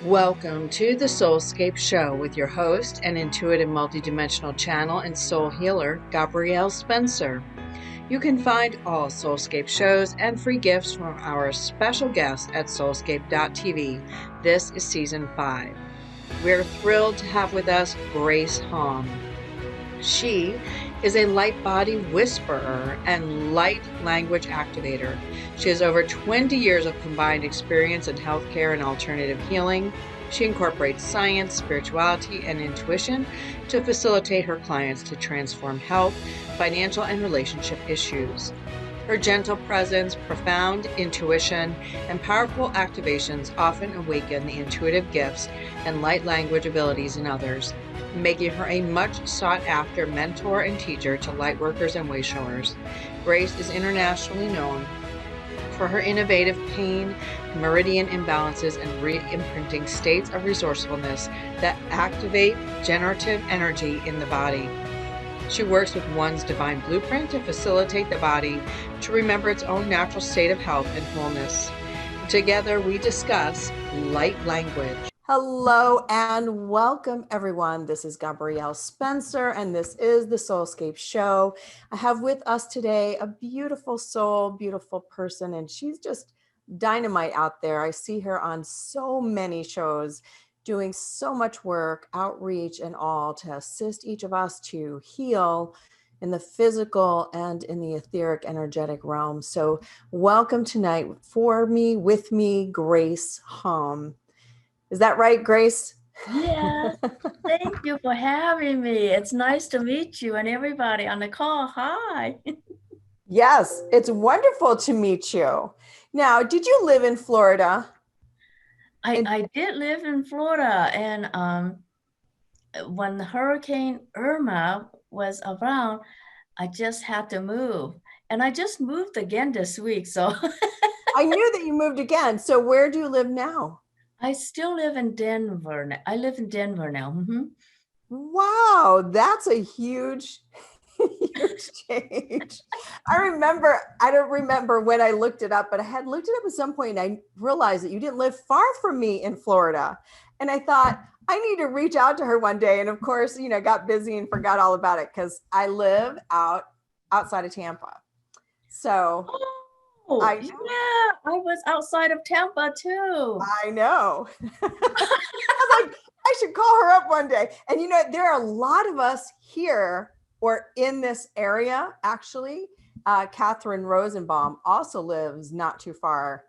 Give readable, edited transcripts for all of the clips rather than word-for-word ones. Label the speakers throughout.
Speaker 1: Welcome to the SoulScape Show with your host and intuitive multidimensional channel and soul healer, Gabrielle Spencer. You can find all SoulScape shows and free gifts from our special guest at soulscape.tv. This is season 5. We're thrilled to have with us Grace Hom. She is a light body whisperer and light language activator. She has over 20 years of combined experience in healthcare and alternative healing. She incorporates science, spirituality, and intuition to facilitate her clients to transform health, financial, and relationship issues. Her gentle presence, profound intuition, and powerful activations often awaken the intuitive gifts and light language abilities in others, making her a much sought-after mentor and teacher to lightworkers and wayshowers. Grace is internationally known for her innovative pain, meridian imbalances, and re-imprinting states of resourcefulness that activate generative energy in the body. She works with one's divine blueprint to facilitate the body to remember its own natural state of health and wholeness. Together, we discuss light language. Hello and welcome, everyone. This is Gabrielle Spencer, and this is the SoulScape Show. I have with us today a beautiful soul, beautiful person, and she's just dynamite out there. I see her on so many shows, doing so much work, outreach, and all to assist each of us to heal in the physical and in the etheric energetic realm. So welcome tonight with me, Grace Hom. Is that right, Grace?
Speaker 2: Yeah, thank you for having me. It's nice to meet you and everybody on the call. Hi.
Speaker 1: Yes, it's wonderful to meet you. Now, did you live in Florida?
Speaker 2: I did live in Florida, and when Hurricane Irma was around, I just had to move. And I just moved again this week. So
Speaker 1: I knew that you moved again. So where do you live now?
Speaker 2: I still live in Denver. I live in Denver now. Mm-hmm.
Speaker 1: Wow, that's a huge change. I don't remember when I looked it up, but I had looked it up at some point and I realized that you didn't live far from me in Florida. And I thought, I need to reach out to her one day. And of course, got busy and forgot all about it because I live outside of Tampa. So
Speaker 2: Yeah, I was outside of Tampa too.
Speaker 1: I know. I was like, I should call her up one day. And there are a lot of us here or in this area, actually. Catherine Rosenbaum also lives not too far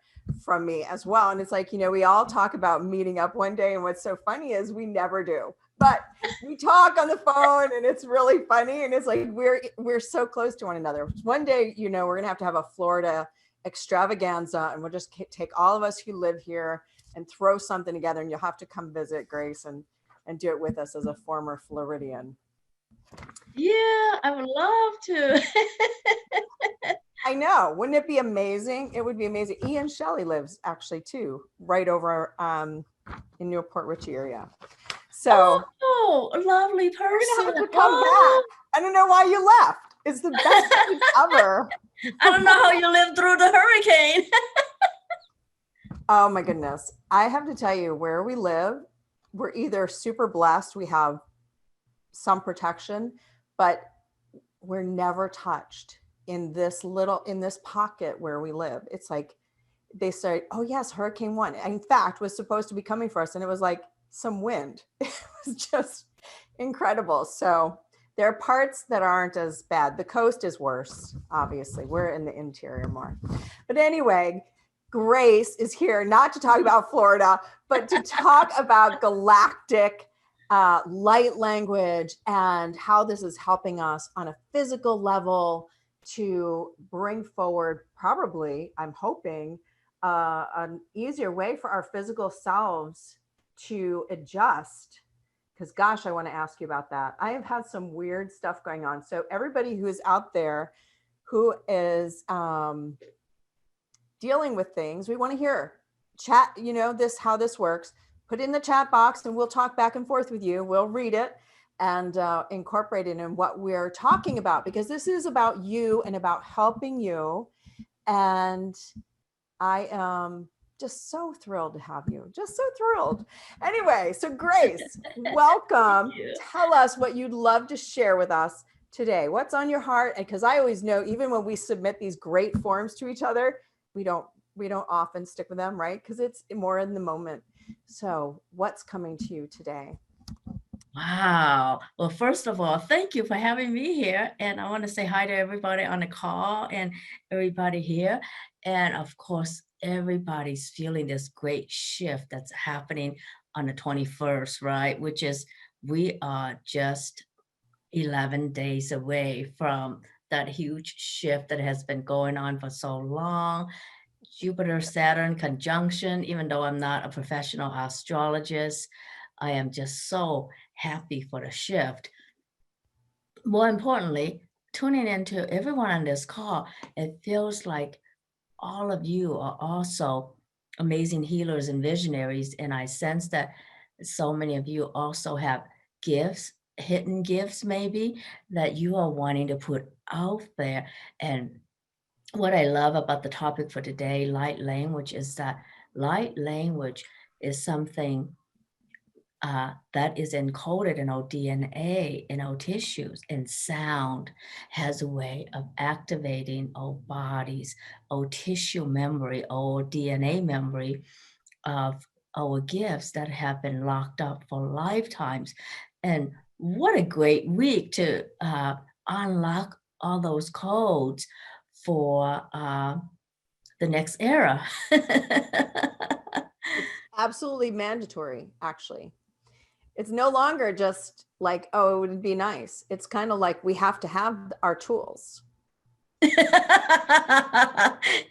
Speaker 1: from me as well. And it's like, we all talk about meeting up one day. And what's so funny is we never do. But we talk on the phone and it's really funny. And it's like, we're so close to one another. One day, we're going to have a Florida extravaganza and we'll just take all of us who live here and throw something together, and you'll have to come visit, Grace, and do it with us as a former Floridian.
Speaker 2: Yeah, I would love
Speaker 1: to. I know. Wouldn't it be amazing? It would be amazing. Ian Shelley lives actually too, right over in Newport Richey area. So
Speaker 2: a lovely person.
Speaker 1: We're gonna have to come back. I don't know why you left. It's the best thing ever.
Speaker 2: I don't know how you lived through the hurricane.
Speaker 1: Oh my goodness. I have to tell you, where we live, we're either super blessed, we have some protection, but we're never touched in this pocket where we live. It's like they say, oh yes, Hurricane 1. In fact, was supposed to be coming for us, and it was like some wind. It was just incredible. So there are parts that aren't as bad. The coast is worse, obviously. We're in the interior more. But anyway, Grace is here not to talk about Florida, but to talk about galactic light language and how this is helping us on a physical level to bring forward, probably, I'm hoping, an easier way for our physical selves to adjust. Because gosh, I want to ask you about that. I have had some weird stuff going on. So everybody who is out there who is dealing with things, we want to hear chat, how this works. Put it in the chat box and we'll talk back and forth with you. We'll read it and incorporate it in what we're talking about, because this is about you and about helping you. And I am
Speaker 3: just so thrilled to have you. Just so thrilled. Anyway, so Grace, welcome. Tell us what you'd love to share with us today. What's on your heart? And because I always know, even when we submit these great forms to each other, we don't often stick with them, right? Because it's more in the moment. So what's coming to you today?
Speaker 2: Wow. Well, first of all, thank you for having me here. And I want to say hi to everybody on the call and everybody here. And of course, everybody's feeling this great shift that's happening on the 21st, right? Which is we are just 11 days away from that huge shift that has been going on for so long. Jupiter Saturn conjunction, even though I'm not a professional astrologist, I am just so happy for the shift. More importantly, tuning into everyone on this call, it feels like all of you are also amazing healers and visionaries. And I sense that so many of you also have gifts, hidden gifts maybe, that you are wanting to put out there. And what I love about the topic for today, light language, is that light language is something that is encoded in our DNA, in our tissues, and sound has a way of activating our bodies, our tissue memory, our DNA memory of our gifts that have been locked up for lifetimes. And what a great week to unlock all those codes for the next era.
Speaker 3: Absolutely mandatory, actually. It's no longer just like, oh, it would be nice. It's kind of like we have to have our tools.
Speaker 2: Yeah.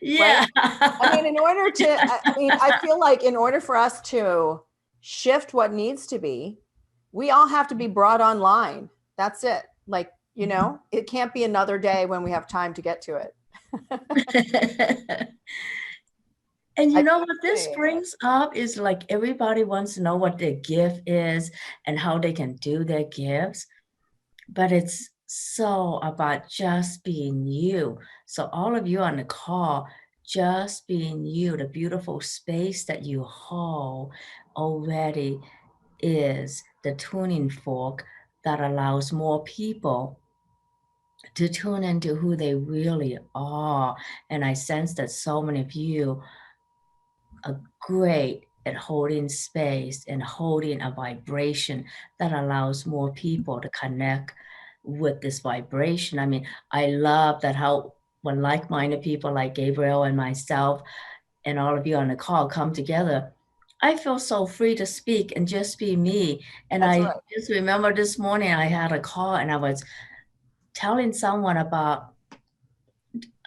Speaker 3: Right? I mean, I feel like in order for us to shift what needs to be, we all have to be brought online. That's it. Like, it can't be another day when we have time to get to it.
Speaker 2: And you know what this brings up is like everybody wants to know what their gift is and how they can do their gifts, but it's so about just being you. So all of you on the call, just being you, the beautiful space that you hold already is the tuning fork that allows more people to tune into who they really are. And I sense that so many of you are great at holding space and holding a vibration that allows more people to connect with this vibration. I mean, I love that how when like-minded people like Gabrielle and myself and all of you on the call come together, I feel so free to speak and just be me. And
Speaker 3: That's
Speaker 2: I
Speaker 3: right.
Speaker 2: just remember this morning I had a call and I was telling someone about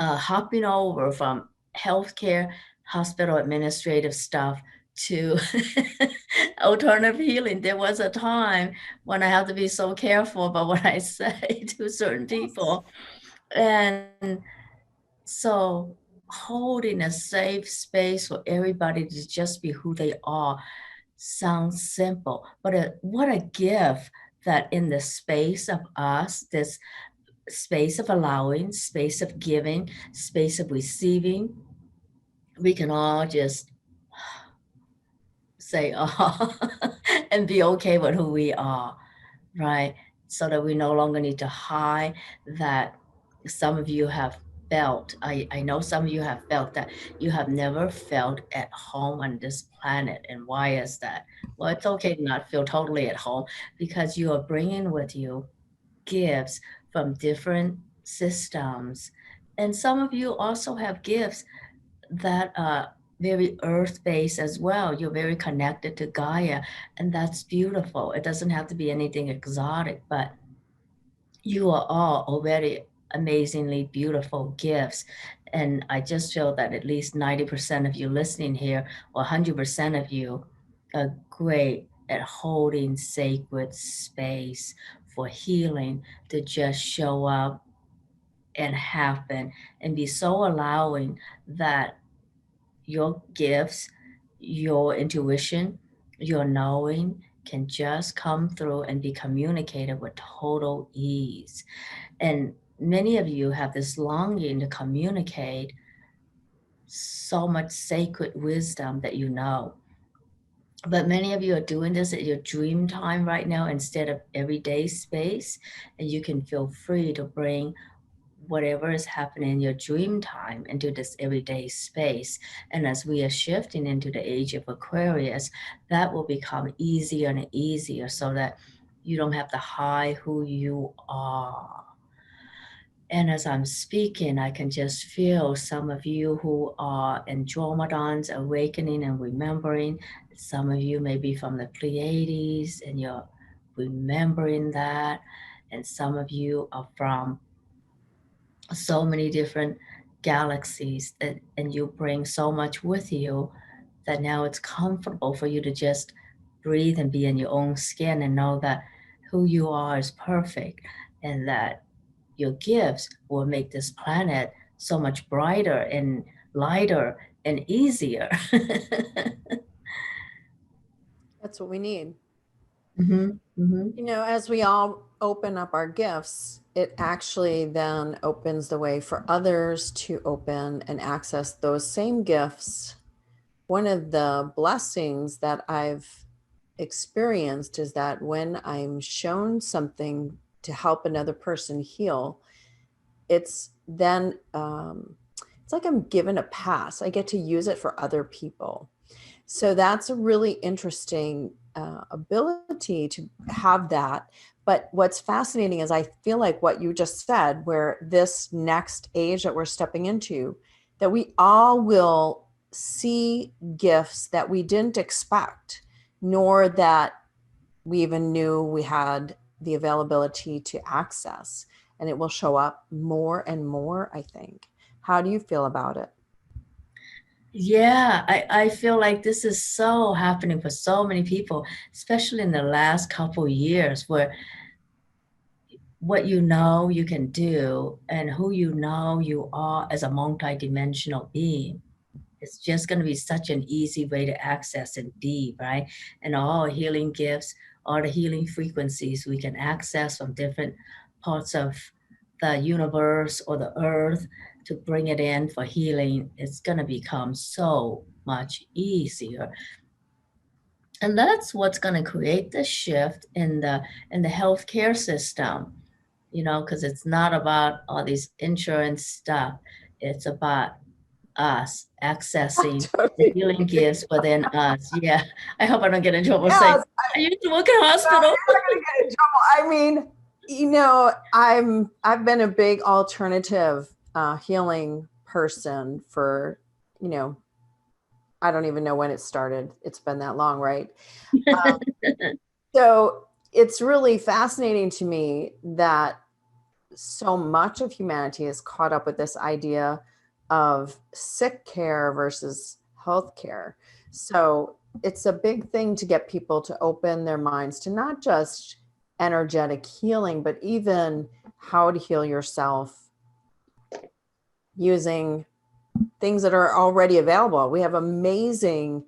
Speaker 2: hopping over from healthcare, hospital administrative stuff to alternative healing. There was a time when I had to be so careful about what I say to certain people. And so holding a safe space for everybody to just be who they are sounds simple, but what a gift that in the space of us, this space of allowing, space of giving, space of receiving, we can all just say, oh, and be okay with who we are, right? So that we no longer need to hide that. Some of you have felt, I know some of you have felt that you have never felt at home on this planet. And why is that? Well, it's okay to not feel totally at home because you are bringing with you gifts from different systems. And some of you also have gifts that are very earth-based as well. You're very connected to Gaia, and that's beautiful. It doesn't have to be anything exotic, but you are all already amazingly beautiful gifts. And I just feel that at least 90% of you listening here, or 100% of you, are great at holding sacred space for healing to just show up and happen and be so allowing that your gifts, your intuition, your knowing can just come through and be communicated with total ease. And many of you have this longing to communicate so much sacred wisdom that you know. But many of you are doing this at your dream time right now instead of everyday space. And you can feel free to bring whatever is happening in your dream time into this everyday space. And as we are shifting into the age of Aquarius, that will become easier and easier so that you don't have to hide who you are. And as I'm speaking, I can just feel some of you who are Andromedans awakening and remembering. Some of you may be from the Pleiades and you're remembering that. And some of you are from so many different galaxies and you bring so much with you that now it's comfortable for you to just breathe and be in your own skin and know that who you are is perfect and that your gifts will make this planet so much brighter and lighter and easier.
Speaker 3: That's what we need.
Speaker 2: Mm-hmm, mm-hmm.
Speaker 3: You know, as we all open up our gifts, it actually then opens the way for others to open and access those same gifts. One of the blessings that I've experienced is that when I'm shown something to help another person heal, it's then it's like I'm given a pass. I get to use it for other people. So that's a really interesting ability to have that. But what's fascinating is I feel like what you just said, where this next age that we're stepping into, that we all will see gifts that we didn't expect, nor that we even knew we had the availability to access. And it will show up more and more, I think. How do you feel about it?
Speaker 2: Yeah, I feel like this is so happening for so many people, especially in the last couple of years, where what you know you can do and who you know you are as a multidimensional being. It's just going to be such an easy way to access and deep, right? And all healing gifts, all the healing frequencies we can access from different parts of the universe or the earth to bring it in for healing, it's going to become so much easier. And that's what's going to create the shift in the healthcare system, you know, because it's not about all these insurance stuff. It's about us accessing the healing gifts within us. Yeah. I hope I don't get in trouble saying, I used to work in a hospital.
Speaker 3: No, you're not gonna get in trouble. I mean, you know, I've been a big alternative healing person for, you know, I don't even know when it started. It's been that long, right? So it's really fascinating to me that so much of humanity is caught up with this idea of sick care versus health care. So it's a big thing to get people to open their minds to not just energetic healing, but even how to heal yourself using things that are already available. We have amazing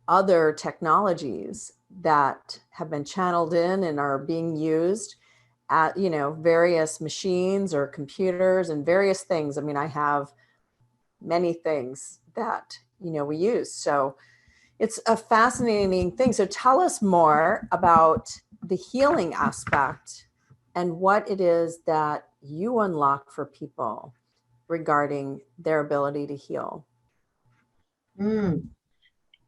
Speaker 3: other technologies that have been channeled in and are being used at, you know, various machines or computers and various things. I mean, I have many things that, you know, we use. So it's a fascinating thing. So tell us more about the healing aspect and what it is that you unlock for people regarding their ability to heal.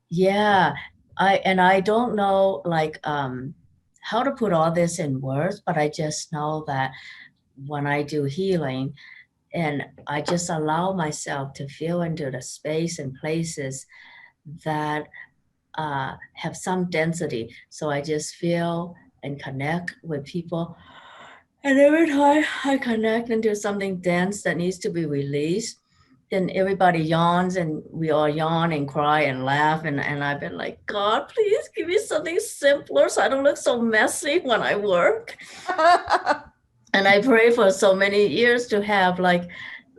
Speaker 2: Yeah, I don't know like how to put all this in words, but I just know that when I do healing and I just allow myself to feel into the space and places that have some density. So I just feel and connect with people. And every time I connect into something dense that needs to be released, then everybody yawns and we all yawn and cry and laugh. And I've been like, God, please give me something simpler so I don't look so messy when I work. And I pray for so many years to have like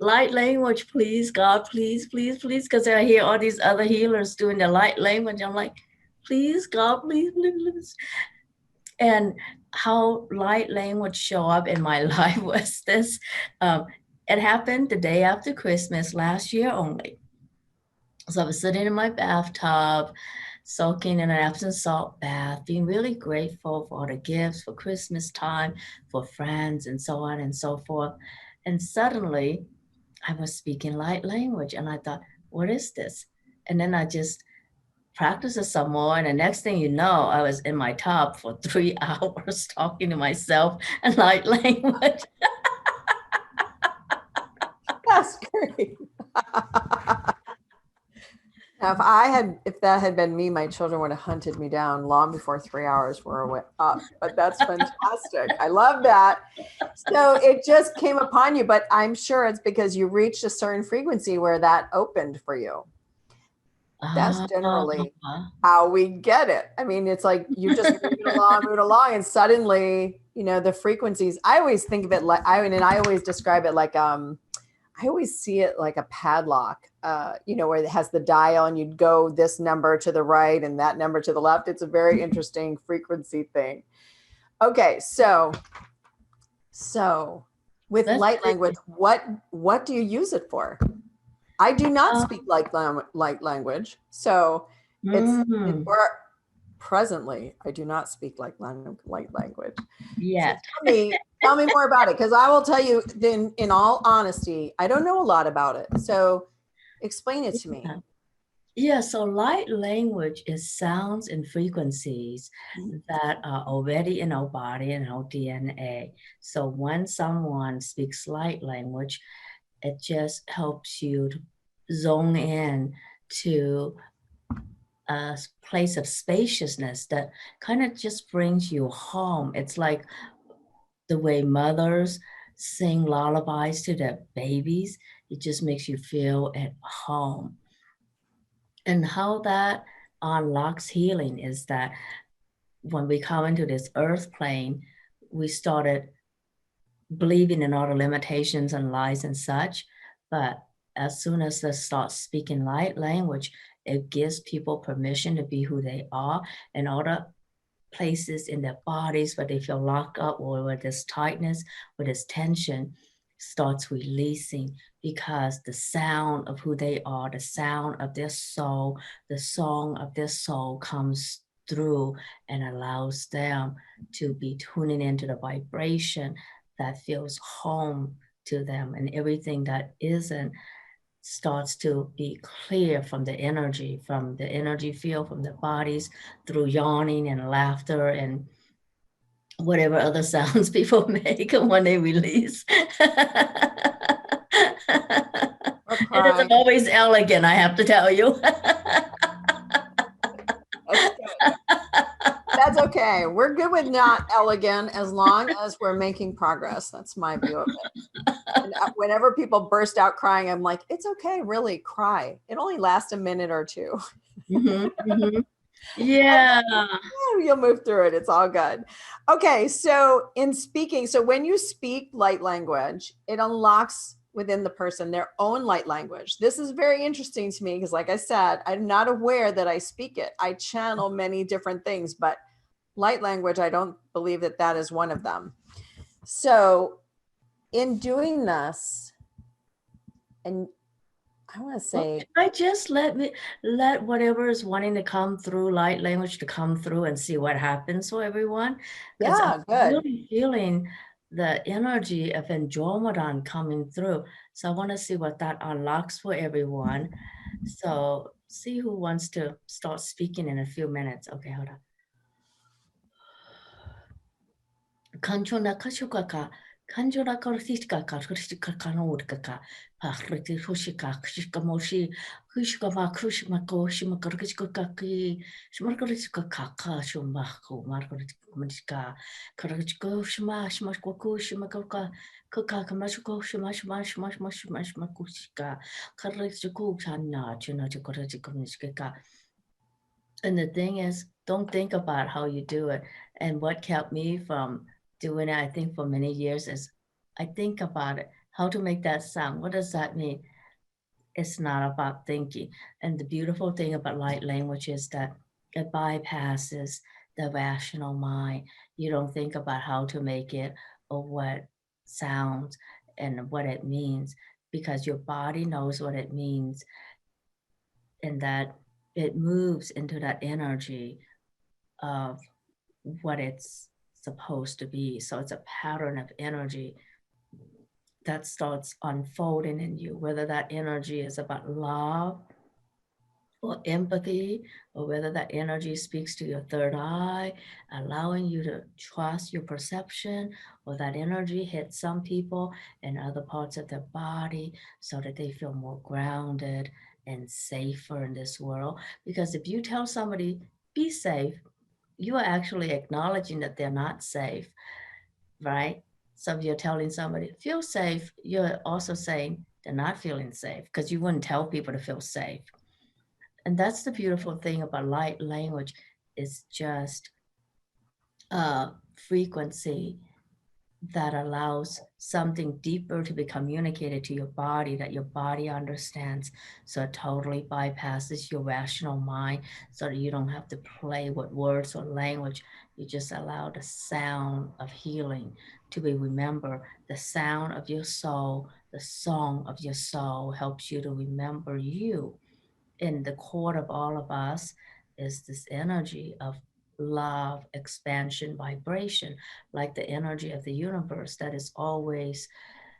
Speaker 2: light language, please, God, please, please, please. Because I hear all these other healers doing the light language. I'm like, please, God, please, please, please. And how light language show up in my life was this. It happened the day after Christmas last year only. So I was sitting in my bathtub, soaking in an Epsom salt bath, being really grateful for all the gifts, for Christmas time, for friends, and so on and so forth. And suddenly I was speaking light language, and I thought, what is this? And then I just practiced it some more. And the next thing you know, I was in my tub for 3 hours talking to myself in light language.
Speaker 3: That's great. Now, if that had been me, my children would have hunted me down long before 3 hours were up. But that's fantastic. I love that. So it just came upon you, but I'm sure it's because you reached a certain frequency where that opened for you. That's generally how we get it. I mean, it's like you just moving along, and suddenly, the frequencies. I always think of it like I always describe it like I always see it like a padlock, where it has the dial and you'd go this number to the right and that number to the left. It's a very interesting frequency thing. Okay, so with light language, what do you use it for? I do not speak light language, so presently I do not speak light language.
Speaker 2: Yeah.
Speaker 3: So tell me more about it, because I will tell you, in all honesty, I don't know a lot about it. So explain it to me.
Speaker 2: Yeah, so light language is sounds and frequencies that are already in our body and our DNA. So when someone speaks light language, it just helps you to zone in to a place of spaciousness that kind of just brings you home. It's like the way mothers sing lullabies to their babies. It just makes you feel at home. And how that unlocks healing is that when we come into this earth plane, we started believing in all the limitations and lies and such. But as soon as they start speaking light language, it gives people permission to be who they are, and all the places in their bodies where they feel locked up or where there's tightness, where there's tension, starts releasing, because the sound of who they are, the sound of their soul, the song of their soul comes through and allows them to be tuning into the vibration that feels home to them, and everything that isn't starts to be clear from the energy field, from the bodies, through yawning and laughter and whatever other sounds people make when they release. It isn't always elegant, I have to tell you.
Speaker 3: That's okay. We're good with not elegant as long as we're making progress. That's my view of it. And whenever people burst out crying, I'm like, it's okay, really, cry. It only lasts a minute or two.
Speaker 2: Yeah.
Speaker 3: You'll move through it. It's all good. Okay. So when you speak light language, it unlocks within the person their own light language. This is very interesting to me because, like I said, I'm not aware that I speak it. I channel many different things, but light language, I don't believe that is one of them. So in doing this, and I want to say,
Speaker 2: I just let whatever is wanting to come through light language to come through and see what happens for everyone. Because I'm really feeling the energy of Andromedan coming through. So I want to see what that unlocks for everyone. So see who wants to start speaking in a few minutes. Okay, hold on. Kanchona kashukaka, kanjora karthika karthika kanodkaka, pahriti hushika, kishikamoshi, hushkama kushmako, shimakarkikaki, shmarkarika kaka, shumako, markarika, karachko, shma, shmashko, shimakaka, kaka, kamashko, shmashmashmashmashmashmakushika, karachko, chana, chinachikorachikomiskaka. And the thing is, don't think about how you do it. And what kept me from doing it, I think for many years, is I think about it, how to make that sound. What does that mean? It's not about thinking. And the beautiful thing about light language is that it bypasses the rational mind. You don't think about how to make it or what sounds and what it means, because your body knows what it means. and that it moves into that energy of what it's supposed to be. So it's a pattern of energy that starts unfolding in you, whether that energy is about love or empathy, or whether that energy speaks to your third eye, allowing you to trust your perception, or that energy hits some people in other parts of their body so that they feel more grounded and safer in this world. Because if you tell somebody, be safe, you are actually acknowledging that they're not safe, right? So if you're telling somebody, feel safe, you're also saying they're not feeling safe, because you wouldn't tell people to feel safe. And that's the beautiful thing about light language, is just frequency that allows something deeper to be communicated to your body, that your body understands. So it totally bypasses your rational mind, so that you don't have to play with words or language. You just allow the sound of healing to be remembered. The sound of your soul, the song of your soul helps you to remember you. In the core of all of us is this energy of love, expansion, vibration, like the energy of the universe that is always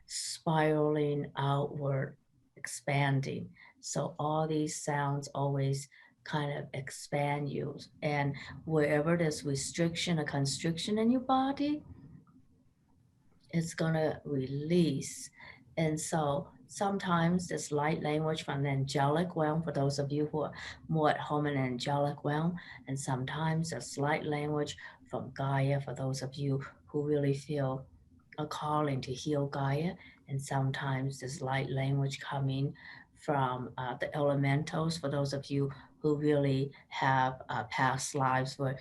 Speaker 2: spiraling outward, expanding. So all these sounds always kind of expand you. And wherever there's restriction or constriction in your body, it's gonna release. And so sometimes this light language from the angelic realm, for those of you who are more at home in the angelic realm, and sometimes this light language from Gaia, for those of you who really feel a calling to heal Gaia, and sometimes this light language coming from the elementals, for those of you who really have past lives where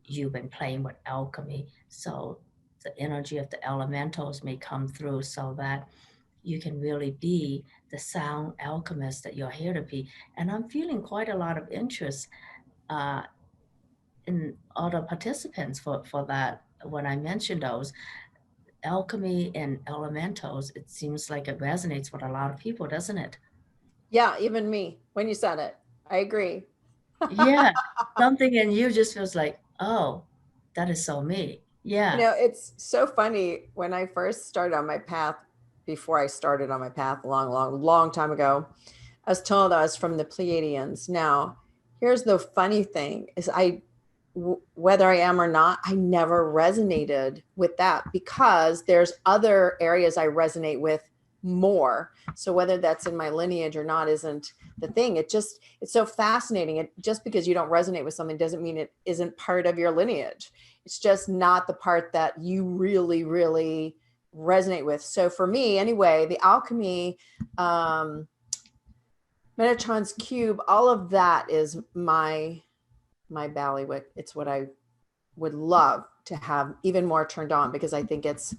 Speaker 2: you've been playing with alchemy. So the energy of the elementals may come through, so that you can really be the sound alchemist that you're here to be. And I'm feeling quite a lot of interest uh, in other participants for that. When I mentioned those, alchemy and elementals, it seems like it resonates with a lot of people, doesn't it?
Speaker 3: Yeah, even me, when you said it, I agree.
Speaker 2: Yeah, something in you just feels like, oh, that is so me.
Speaker 3: You
Speaker 2: Yeah.
Speaker 3: know, it's so funny. When I first started on my path, before I started on my path a long time ago, I was told I was from the Pleiadians. Now, here's the funny thing is whether I am or not, I never resonated with that, because there's other areas I resonate with more. So whether that's in my lineage or not isn't the thing. It's so fascinating. It just because you don't resonate with something doesn't mean it isn't part of your lineage. It's just not the part that you really, really resonate with. So for me, anyway, the alchemy, Metatron's cube, all of that is my ballywick. It's what I would love to have even more turned on, because I think it's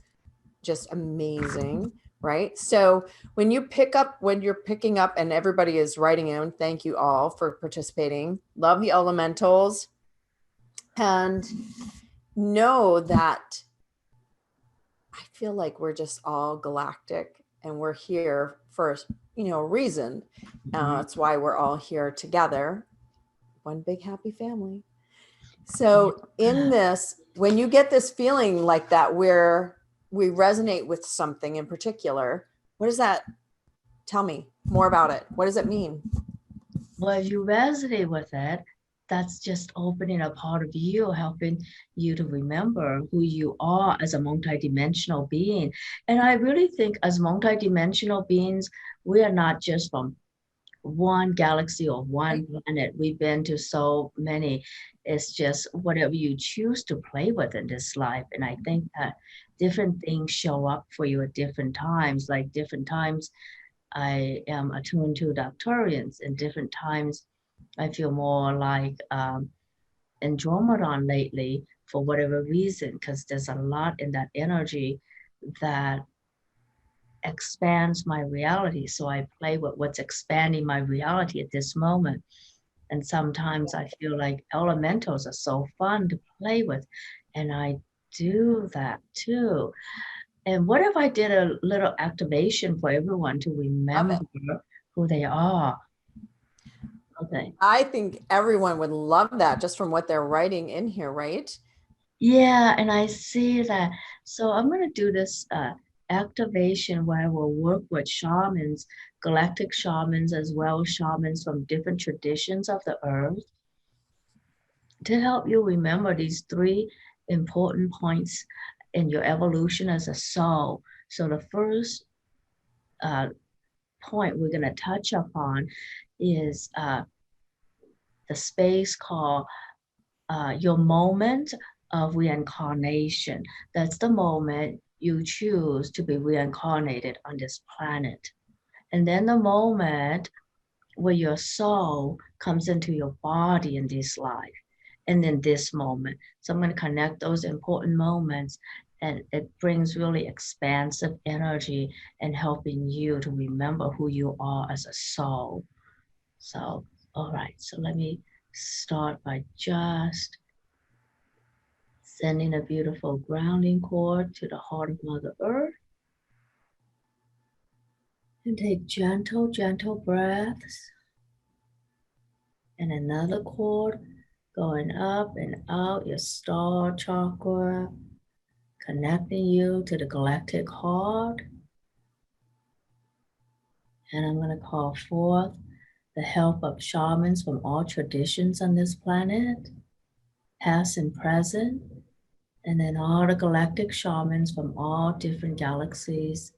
Speaker 3: just amazing. Right. So when you're picking up, and everybody is writing in, thank you all for participating. Love the elementals, and know that I feel like we're just all galactic, and we're here for, a reason. That's why we're all here together. One big happy family. So in this, when you get this feeling like that, where we resonate with something in particular, what does that tell me more about it? What does it mean?
Speaker 2: Well, if you resonate with it, that's just opening a part of you, helping you to remember who you are as a multidimensional being. And I really think as multidimensional beings, we are not just from one galaxy or one planet. We've been to so many. It's just whatever you choose to play with in this life. And I think that different things show up for you at different times. Like different times, I am attuned to the Arcturians, and different times I feel more like Andromedan lately, for whatever reason, because there's a lot in that energy that expands my reality. So I play with what's expanding my reality at this moment. And sometimes I feel like elementals are so fun to play with. And I do that too. And what if I did a little activation for everyone to remember who they are? Okay.
Speaker 3: I think everyone would love that just from what they're writing in here, right?
Speaker 2: Yeah, and I see that. So I'm going to do this activation where I will work with shamans, galactic shamans, as well as shamans from different traditions of the earth to help you remember these three important points in your evolution as a soul. So the first point we're going to touch upon is the space called your moment of reincarnation. That's the moment you choose to be reincarnated on this planet. And then the moment where your soul comes into your body in this life. And then this moment. So I'm going to connect those important moments, and it brings really expansive energy and helping you to remember who you are as a soul. So, all right. So let me start by just sending a beautiful grounding cord to the heart of Mother Earth. And take gentle, gentle breaths. And another cord going up and out your star chakra, connecting you to the galactic heart. And I'm going to call forth the help of shamans from all traditions on this planet, past and present, and then all the galactic shamans from all different galaxies,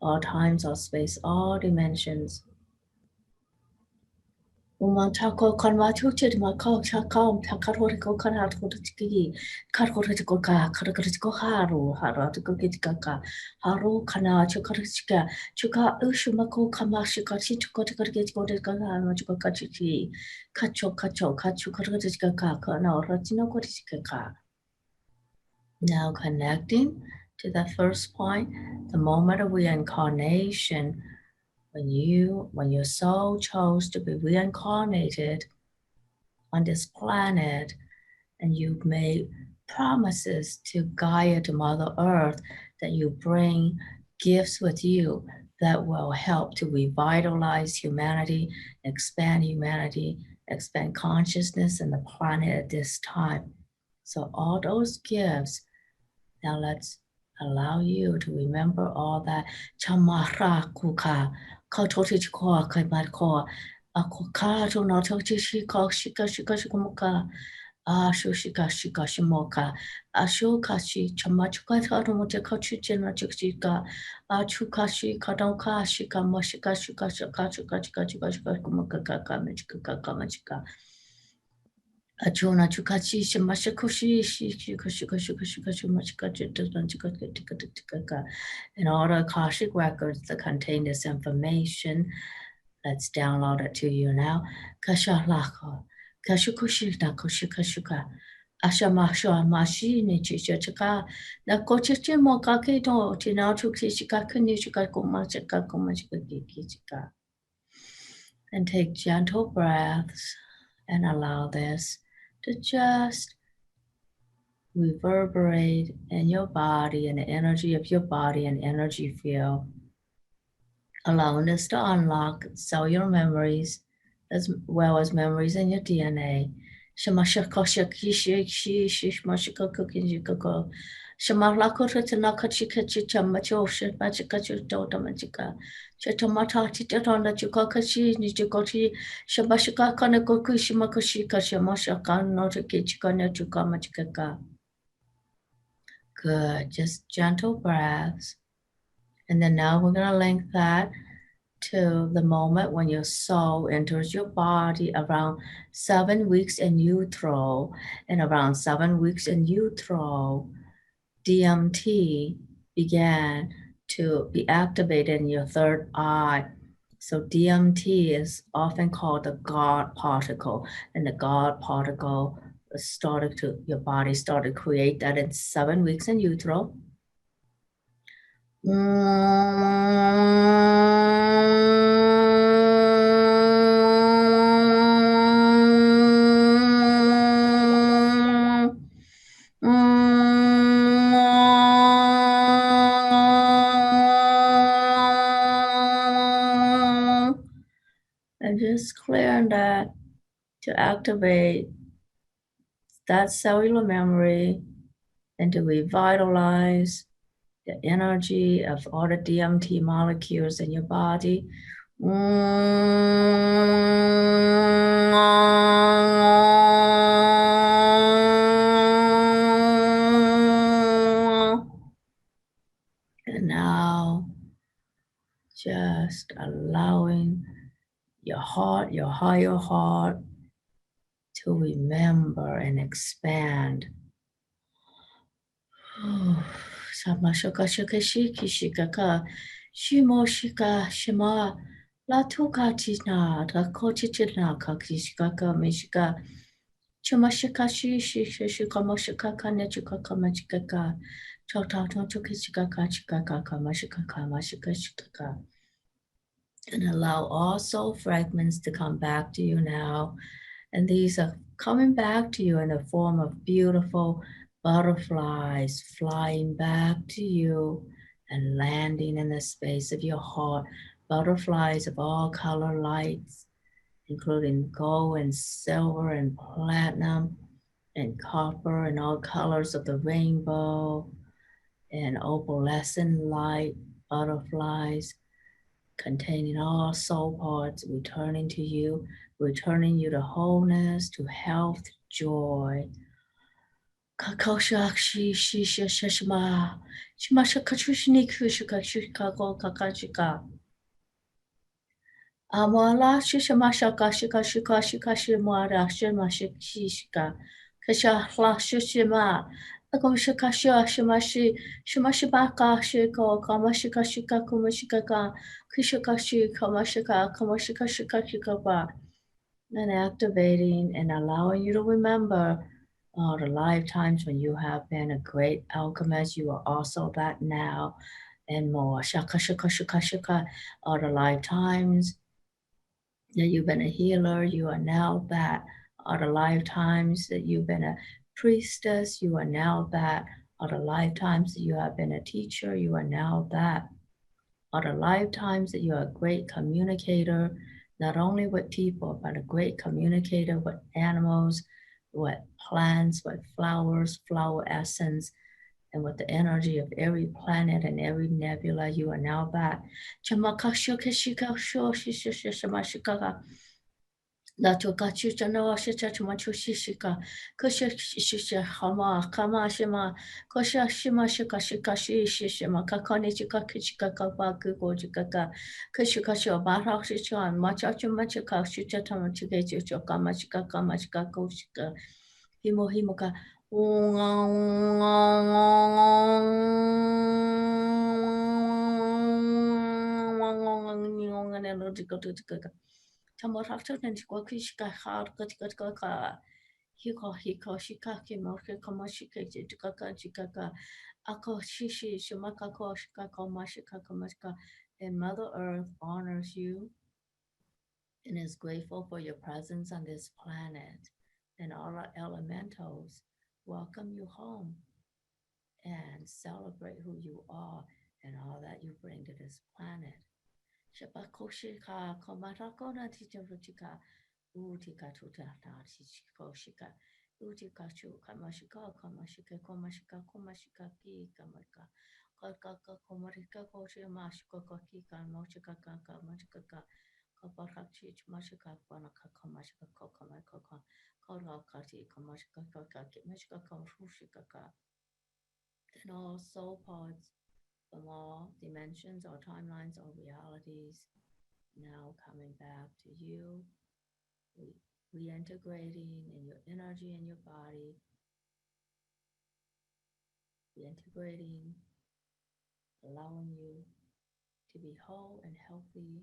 Speaker 2: all times, all space, all dimensions. Umantako kanwatuche mako chakom takariko kanatu tiki karkoriko karkoriko haru kitkaka haru kana chukarika chuka ushumako kamashika chitukotikariko kana chukachichi kacho karika kana ratino kotika. Now connecting to the first point, the moment of reincarnation. When your soul chose to be reincarnated on this planet, and you've made promises to Gaia, to Mother Earth, that you bring gifts with you that will help to revitalize humanity, expand consciousness in the planet at this time. So all those gifts, now let's allow you to remember all that. Chamara kuka, kototichikoa, kaimarkoa, akukato no tochishiko, shika, shushika, shimoka, ashukashi, chamachuka, tomotekochi, chenachika, achukashi, kadoka, shika, moshika, shika, kumaka, Achona chukachi shamashakushi and all the Akashic records that contain this information. Let's download it to you now. Kashalaka, kashukushita kushikashuka. Ashamasha mashini chichaka. Na kochichi mokake to tinauchukishika kunishika kumachaka kumachika. And take gentle breaths and allow this to just reverberate in your body and the energy of your body and energy field, allowing this to unlock cellular memories as well as memories in your DNA. Chatamata Titaranda Chukakashi, Nichikochi, Shabashika Kanakoku Shimakoshika Shamashaka, Notakichikana Chukamachika. Good, just gentle breaths. And then now we're going to link that to the moment when your soul enters your body around 7 weeks in utero. And around 7 weeks in utero, DMT began to be activated in your third eye. So DMT is often called the God particle, and the God particle your body started to create that in 7 weeks in utero. And just clear position that to activate that cellular memory and to revitalize the energy of all the DMT molecules in your body. And now just allowing your heart, your higher heart, to remember and expand. Samashaka shaka shiki shikaka shimo shika shima la tukatina takochitina kakishika mishika chamashika shishi shika kanechika kamachika chota chukishika kachika kamashika kamashika shikaka. And allow all soul fragments to come back to you now. And these are coming back to you in the form of beautiful butterflies flying back to you and landing in the space of your heart. Butterflies of all color lights, including gold and silver and platinum and copper and all colors of the rainbow and opalescent light butterflies containing all soul parts, returning to you, returning you to wholeness, to health, joy. Kakoshakshi shisha shashma, shimasha kachushni kushika shikako kakashika. Amala shishamasha kashika shika shika shimara shimashika. Kasha shishima. Akomashikasha shimashi shimashibaka shiko kamashika shika kumashika kishikashi kamashika kamashika shika shikapa. And activating and allowing you to remember the lifetimes when you have been a great alchemist. You are also that now and more. Shaka shaka shaka shaka. All the lifetimes that you've been a healer, you are now that. All the lifetimes that you've been a priestess, you are now that. All the lifetimes that you have been a teacher, you are now that. All the lifetimes that you are a great communicator, not only with people, but a great communicator with animals, with plants, with flowers, flower essence, and with the energy of every planet and every nebula. You are now that. Nato kachu chano shita chumachu shishika kosha shisha hama kama shima kosha shima shika shika shishima kakani chika kichika kapa kuko chika kashika sho bara shisha machachu machika shita tamachika chucho kama shika koshika himo himoka Tamorakta and Quakishka hard Katika Hiko Shika Kimoka Komashika Jikaka Jikaka Ako Shishi Shimaka Koshika Komashika Komashika. And Mother Earth honors you and is grateful for your presence on this planet. And all our elementals welcome you home and celebrate who you are and all that you bring to this planet. Shabakoshika Komarakona Tijavuchika Utika Tutata Shikoshika Utika Chu Kamashika Kamashika Komashika Komashika Ki Kamaka Kaka Komarika Koshi Mashika Kika Moshika Kaka Mashika Kaparachich Mashika Panaka Kamashika Kokamaka Korakati Kamashika Kaka Mashika Kamrushika. And all soul pods from all dimensions or timelines or realities now coming back to you, reintegrating in your energy and your body, reintegrating, allowing you to be whole and healthy.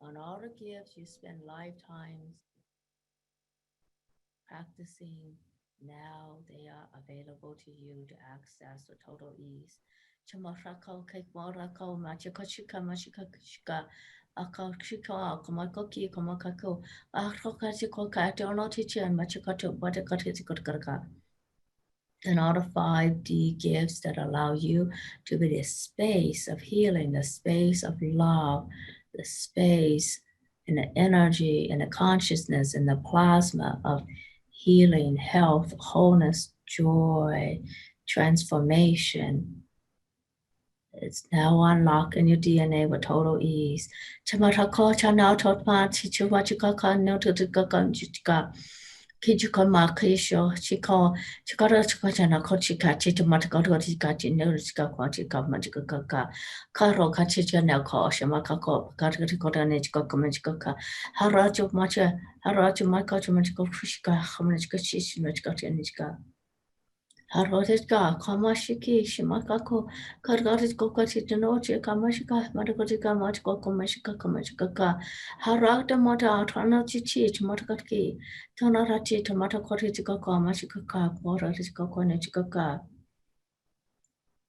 Speaker 2: On all the gifts you spend lifetimes practicing, now they are available to you to access with total ease. Chamarako Kekwarako Machikoshika Mashikashika Akashika Komakoki Komakako Akokachiko Katono teacher and Machikoto Badakati. and all the 5D gifts that allow you to be the space of healing, the space of love, the space and the energy and the consciousness and the plasma of healing, health, wholeness, joy, transformation. It's now unlocked in your DNA with total ease. Haroteka, Kamashiki, Shimakako, Kargatis Kokatinoche, Kamashika, Matakotika, Machiko, Komashika, Kamashika, Harata Mata, Tranachi, Tomataki, Tonarachi, Tomatakoti, Kamashika, Boratika, Konechika.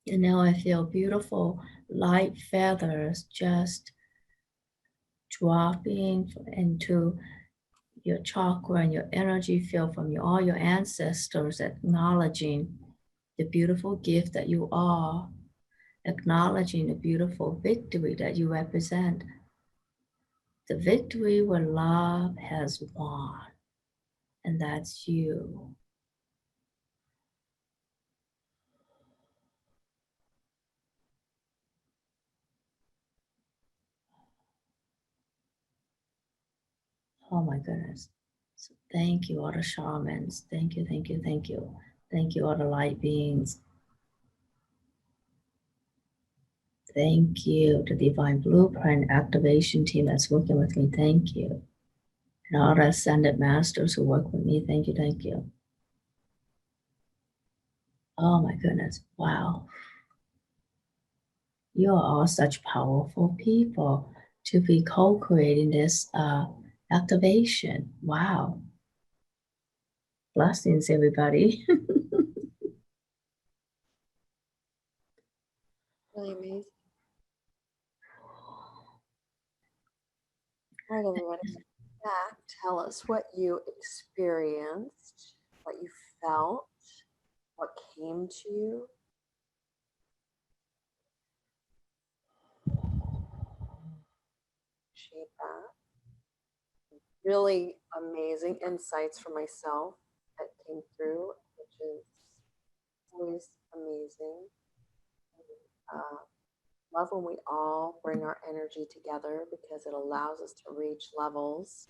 Speaker 2: And now I feel beautiful light feathers just dropping into your chakra and your energy field from all your ancestors, acknowledging the beautiful gift that you are, acknowledging the beautiful victory that you represent. The victory where love has won, and that's you. Oh my goodness. So thank you, all the shamans. Thank you, thank you, thank you. Thank you, all the light beings. Thank you, the Divine Blueprint Activation team that's working with me. Thank you. And all the ascended masters who work with me. Thank you, thank you. Oh my goodness. Wow. You are all such powerful people to be co-creating this activation. Wow. Blessings, everybody.
Speaker 3: Really amazing. All right, everybody. Back, tell us what you experienced, what you felt, what came to you. Appreciate that. Really amazing insights for myself that came through, which is always amazing. Love when we all bring our energy together because it allows us to reach levels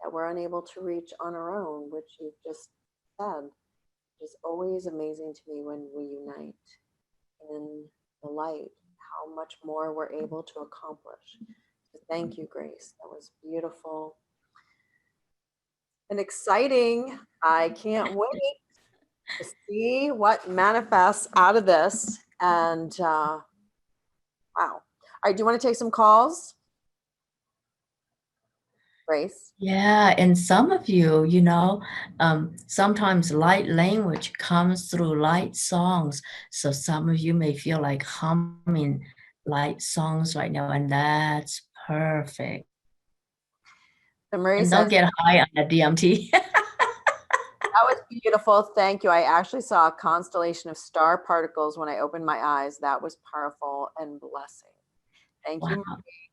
Speaker 3: that we're unable to reach on our own, which you've just said. It's always amazing to me when we unite in the light, how much more we're able to accomplish. So thank you, Grace. That was beautiful and exciting. I can't wait to see what manifests out of this. And wow. All right, do you want to take some calls? Grace?
Speaker 2: Yeah, and some of you, sometimes light language comes through light songs. So some of you may feel like humming light songs right now, and that's perfect. And don't get high on the DMT.
Speaker 3: That was beautiful. Thank you. I actually saw a constellation of star particles when I opened my eyes. That was powerful and blessing. Thank you, Marie.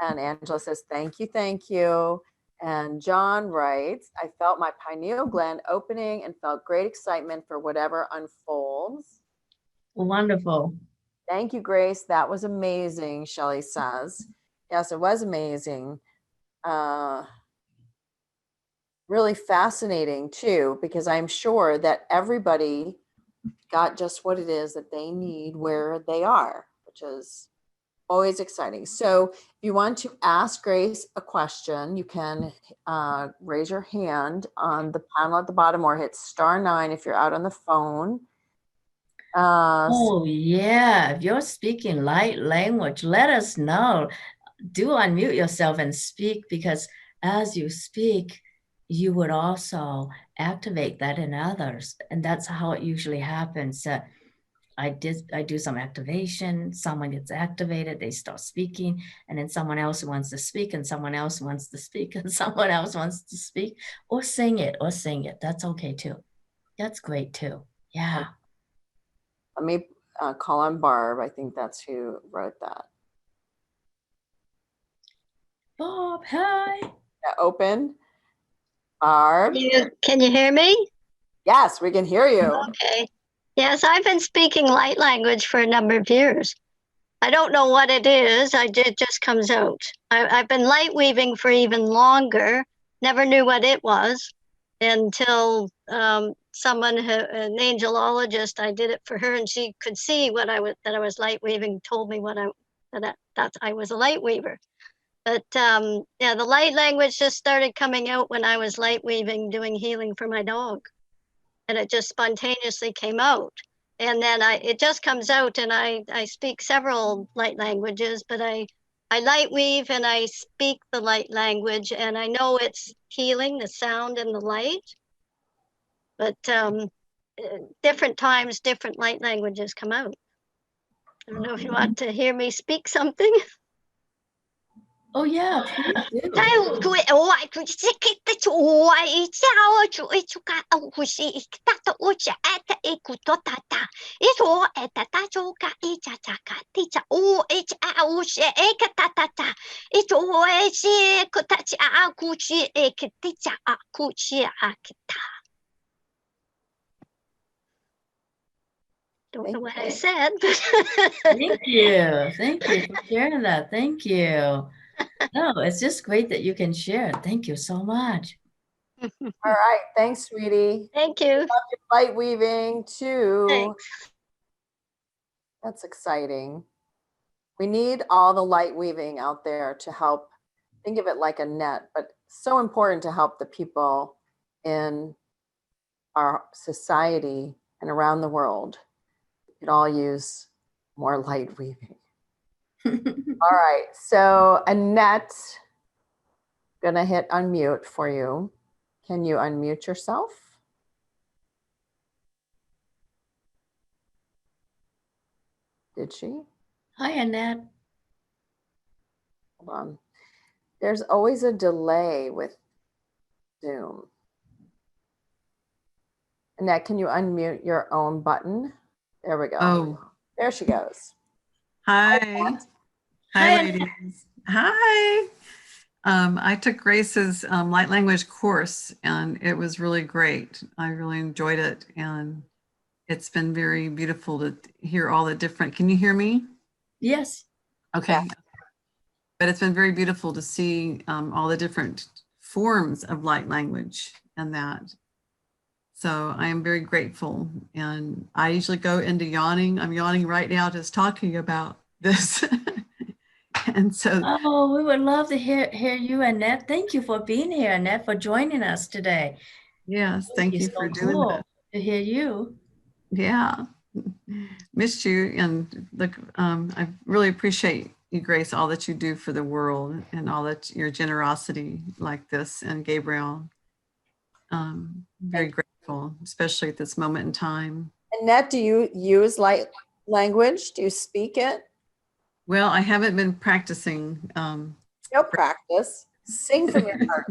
Speaker 3: And Angela says, thank you, thank you. And John writes, I felt my pineal gland opening and felt great excitement for whatever unfolds.
Speaker 2: Wonderful.
Speaker 3: Thank you, Grace. That was amazing, Shelley says. Yes, it was amazing. Really fascinating too, because I'm sure that everybody got just what it is that they need where they are, which is always exciting. So if you want to ask Grace a question, you can raise your hand on the panel at the bottom or hit *9 if you're out on the phone.
Speaker 2: Oh yeah, if you're speaking light language, let us know. Do unmute yourself and speak, because as you speak, you would also activate that in others. And that's how it usually happens. I do some activation, someone gets activated, they start speaking, and then someone else wants to speak, and someone else wants to speak, and someone else wants to speak, or sing it. That's okay too. That's great too. Yeah.
Speaker 3: Let me call on Barb. I think that's who wrote that.
Speaker 2: Bob, hi.
Speaker 3: Open. Barb.
Speaker 4: Can you hear me?
Speaker 3: Yes, we can hear you.
Speaker 4: Okay. Yes, I've been speaking light language for a number of years. I don't know what it is. It just comes out. I've been light weaving for even longer. Never knew what it was until someone, an angelologist, I did it for her, and she could see that I was light weaving. Told me that I was a light weaver. But yeah, the light language just started coming out when I was light weaving, doing healing for my dog, and it just spontaneously came out. And then it just comes out, and I speak several light languages, but I light weave and I speak the light language, and I know it's healing, the sound and the light. But different times, different light languages come out. I don't know if you want to hear me speak something.
Speaker 2: Oh yeah, please do.
Speaker 4: Don't know what I said.
Speaker 2: Thank you. Thank you for sharing that. Thank you. No, it's just great that you can share. Thank you so much.
Speaker 3: All right. Thanks, sweetie.
Speaker 4: Thank you.
Speaker 3: Love your light weaving too.
Speaker 4: Thanks.
Speaker 3: That's exciting. We need all the light weaving out there to help. Think of it like a net, but so important to help the people in our society and around the world. We could all use more light weaving. All right. So Annette, gonna hit unmute for you. Can you unmute yourself? Did she?
Speaker 2: Hi, Annette.
Speaker 3: Hold on. There's always a delay with Zoom. Annette, can you unmute your own button? There we go.
Speaker 5: Oh,
Speaker 3: There she goes.
Speaker 5: hi. Hi, ladies. Hi. I took Grace's light language course, and it was really great. I really enjoyed it, and it's been very beautiful to hear all the different. Can you hear me?
Speaker 2: Yes.
Speaker 5: Okay.
Speaker 3: Yeah.
Speaker 5: But it's been very beautiful to see all the different forms of light language and that. So I am very grateful, and I usually go into yawning. I'm yawning right now just talking about this. And so,
Speaker 2: Oh, we would love to hear you, Annette. Thank you for being here, Annette, for joining us today.
Speaker 5: yes, thank you for doing that.
Speaker 2: To hear you.
Speaker 5: Yeah, missed you, and look, I really appreciate you, Grace, all that you do for the world and all that your generosity like this, and Gabrielle. Very grateful, especially at this moment in time.
Speaker 3: Annette, do you use light language? Do you speak it?
Speaker 5: Well, I haven't been practicing.
Speaker 3: No practice. Sing from your heart.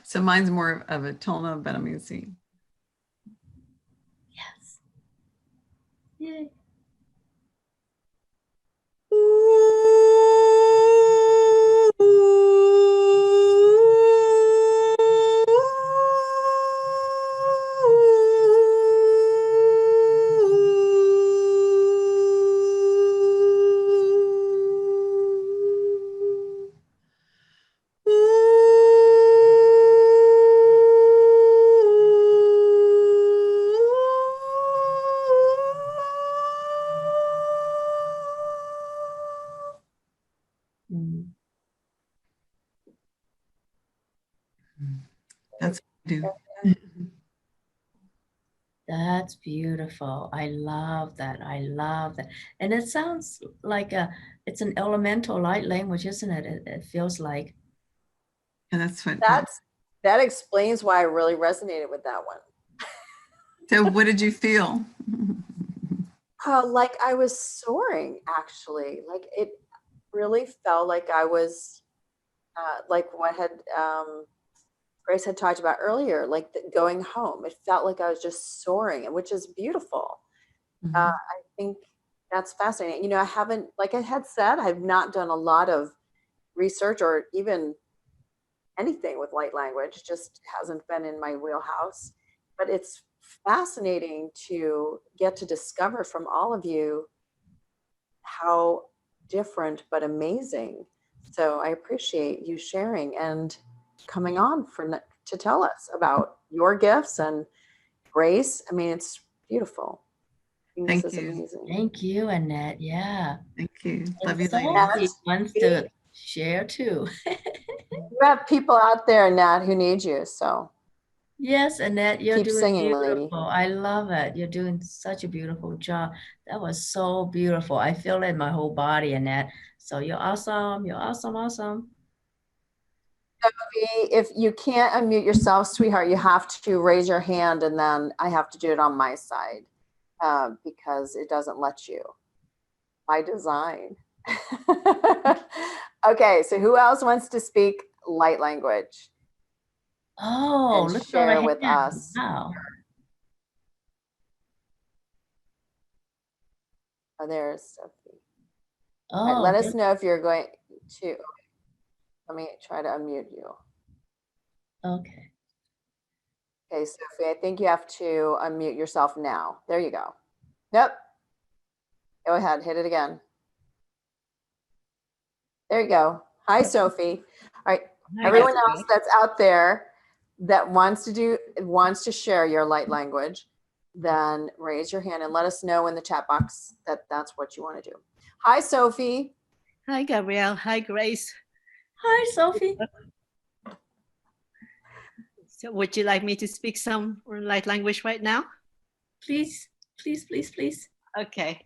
Speaker 5: So mine's more of a tone, but I'm going to see.
Speaker 2: Yes. Yay.
Speaker 5: That's what I do.
Speaker 2: That's beautiful. I love that. I love that. And it sounds like it's an elemental light language, isn't it? It feels like.
Speaker 5: And that's what.
Speaker 3: That explains why I really resonated with that one.
Speaker 5: So what did you feel?
Speaker 3: Like I was soaring, actually. Like it really felt like I was like what had Grace had talked about earlier, like going home. It felt like I was just soaring, which is beautiful. I think that's fascinating. You know, I haven't, like I had said, I've not done a lot of research or even anything with light language, just hasn't been in my wheelhouse. But it's fascinating to get to discover from all of you how different but amazing. So I appreciate you sharing and coming on to tell us about your gifts and Grace. I mean, it's beautiful. I think
Speaker 5: Thank
Speaker 3: this is
Speaker 5: you.
Speaker 3: amazing.
Speaker 2: Thank you, Annette. Yeah.
Speaker 5: Thank you.
Speaker 2: And
Speaker 5: Love you,
Speaker 2: Sophie
Speaker 5: ladies.
Speaker 2: wants to share too.
Speaker 3: You have people out there, Nat, who need you. So
Speaker 2: Yes, Annette, you're
Speaker 3: keep
Speaker 2: doing
Speaker 3: singing, lady.
Speaker 2: beautiful. I love it. You're doing such a beautiful job. That was so beautiful. I feel it in my whole body, Annette. So you're awesome. You're awesome, awesome.
Speaker 3: If you can't unmute yourself, sweetheart, you have to raise your hand, and then I have to do it on my side because it doesn't let you by design. Okay, so who else wants to speak light language
Speaker 2: Oh,
Speaker 3: and
Speaker 2: look at
Speaker 3: share
Speaker 2: the
Speaker 3: with
Speaker 2: hand.
Speaker 3: us?
Speaker 2: Wow.
Speaker 3: Oh, there's Sophie. All right,
Speaker 2: Oh,
Speaker 3: let us know if you're going to. Let me try to unmute you.
Speaker 2: okay.
Speaker 3: Okay, Sophie, I think you have to unmute yourself now. There you go. Nope. Go ahead, hit it again. There you go. Hi, Sophie. All right, everyone else that's out there that wants to share your light language, then raise your hand and let us know in the chat box that that's what you want to do. Hi, Sophie.
Speaker 6: Hi, Gabrielle. Hi, Grace.
Speaker 2: Hi, Sophie.
Speaker 6: So would you like me to speak some light language right now?
Speaker 2: Please, please, please, please.
Speaker 6: Okay.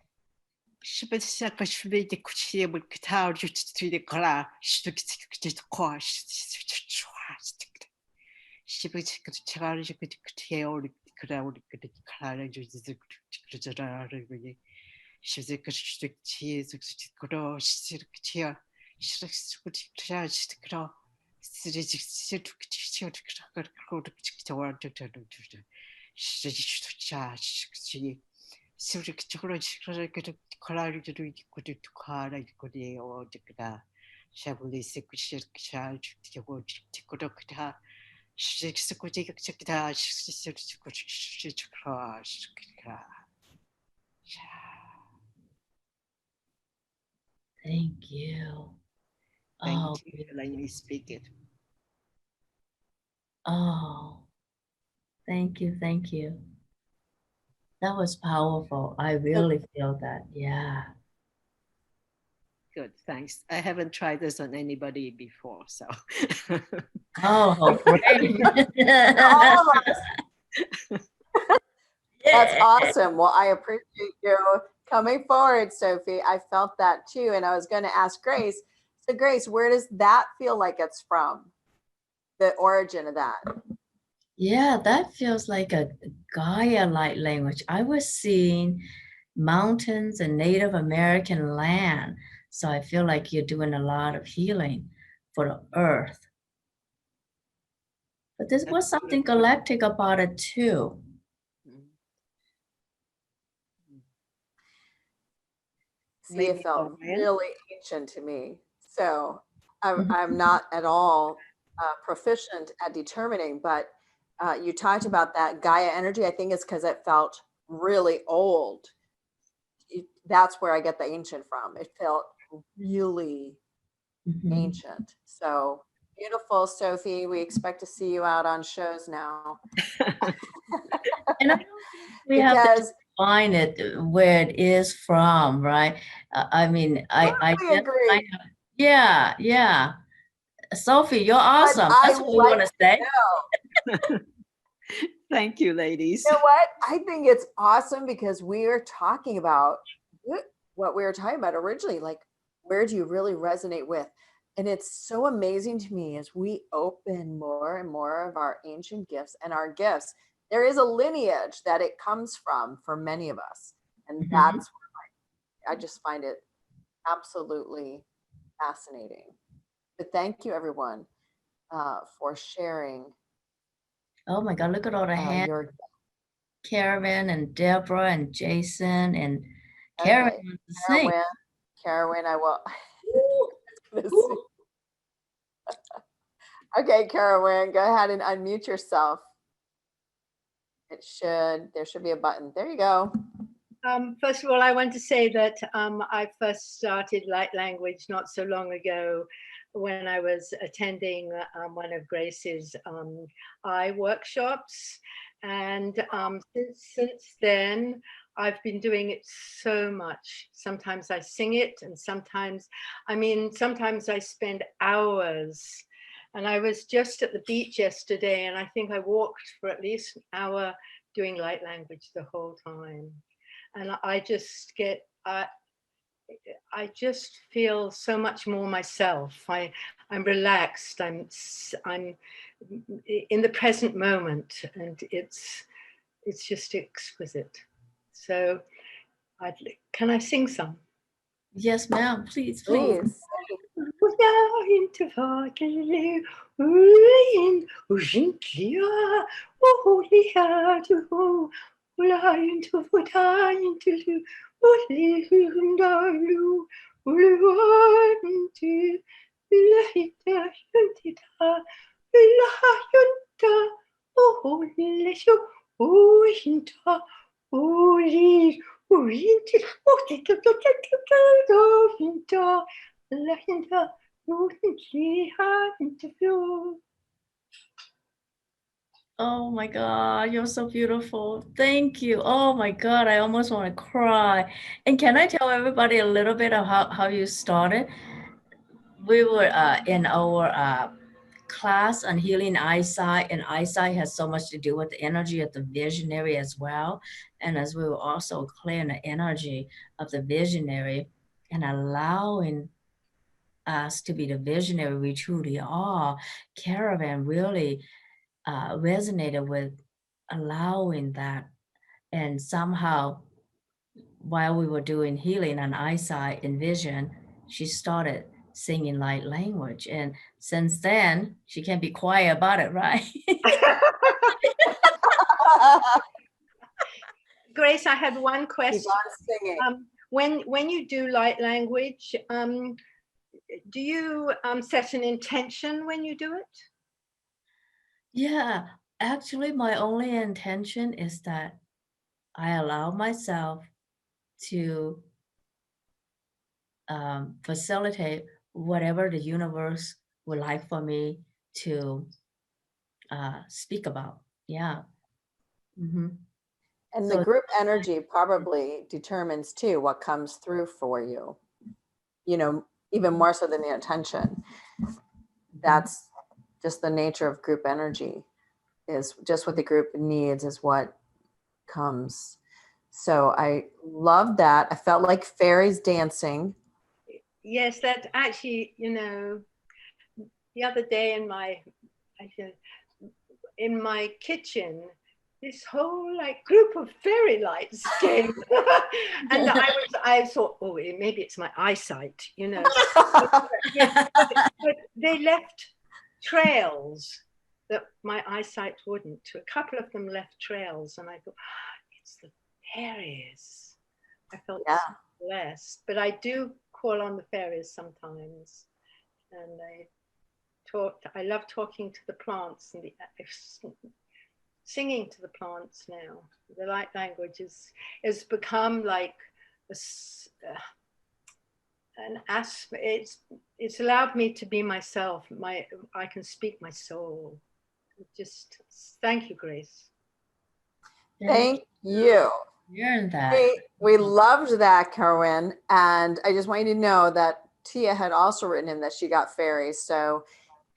Speaker 2: Thank you.
Speaker 6: Thank you for letting me speak it.
Speaker 2: Oh, thank you. Thank you. That was powerful. I really feel that. Yeah.
Speaker 6: Good, thanks. I haven't tried this on anybody before, so.
Speaker 2: Oh, how brave.
Speaker 3: All of us. That's awesome. Well, I appreciate you coming forward, Sophie. I felt that too. And I was going to ask Grace. So, Grace, where does that feel like it's from? The origin of that?
Speaker 2: Yeah, that feels like a Gaia light language. I was seeing mountains and Native American land. So I feel like you're doing a lot of healing for the earth. But there was something galactic about it too.
Speaker 3: See, it felt really ancient to me. So I'm not at all proficient at determining, but you talked about that Gaia energy. I think it's because it felt really old. That's where I get the ancient from. It felt really ancient. So beautiful, Sophie. We expect to see you out on shows now.
Speaker 2: And I don't think we have to define it where it is from, right? I mean, I agree. Yeah, yeah. Sophie, you're awesome. That's what we want to say.
Speaker 6: Thank you, ladies.
Speaker 3: You know what? I think it's awesome because we are talking about what we were talking about originally. Like, where do you really resonate with? And it's so amazing to me as we open more and more of our ancient gifts and our gifts. There is a lineage that it comes from for many of us. And that's where I just find it absolutely fascinating. But thank you, everyone, for sharing
Speaker 2: Oh my God, look at all the hands.
Speaker 3: Your
Speaker 2: Karen and Deborah and Jason and Karen
Speaker 3: okay.
Speaker 2: wants to sing.
Speaker 3: Carowin, I will. Let's see. Okay, Carowin, go ahead and unmute yourself. There should be a button. There you go.
Speaker 7: First of all, I want to say that I first started light language not so long ago when I was attending one of Grace's eye workshops. And since then, I've been doing it so much. Sometimes I sing it, and sometimes I spend hours. And I was just at the beach yesterday, and I think I walked for at least an hour doing light language the whole time. And I just get, I just feel so much more myself. I'm relaxed. I'm in the present moment, and it's just exquisite. So, can I sing some?
Speaker 2: Yes, ma'am. Please.
Speaker 3: Please.
Speaker 2: Oh my God, you're so beautiful. Thank you. Oh my God, I almost want to cry. And can I tell everybody a little bit of how you started? We were in our class on healing eyesight, and eyesight has so much to do with the energy of the visionary as well. And as we were also clearing the energy of the visionary and allowing us to be the visionary we truly are, Caravan really resonated with allowing that. And somehow, while we were doing healing on eyesight and vision, she started singing light language. And since then, she can't be quiet about it, right?
Speaker 7: Grace, I had one question.
Speaker 3: Keep on singing.
Speaker 7: When you do light language, do you set an intention when you do it?
Speaker 2: Yeah, actually, my only intention is that I allow myself to facilitate whatever the universe would like for me to speak about. Yeah. Mm-hmm.
Speaker 3: And the group energy probably determines too what comes through for you, even more so than the intention. That's just the nature of group energy, is just what the group needs is what comes. So I love that. I felt like fairies dancing.
Speaker 7: Yes, that actually, the other day in my kitchen, this whole group of fairy lights came. And I thought, oh, maybe it's my eyesight, but they left trails that my eyesight wouldn't. A couple of them left trails, and I thought, it's the fairies. I felt so blessed. But I do call on the fairies sometimes, and I love talking to the plants and singing to the plants now. The light language has become like an aspect. It's allowed me to be myself. I can speak my soul. Just thank you, Grace.
Speaker 3: Thank you.
Speaker 2: Hearing that.
Speaker 3: We loved that, Carwin. And I just want you to know that Tia had also written in that she got fairies. So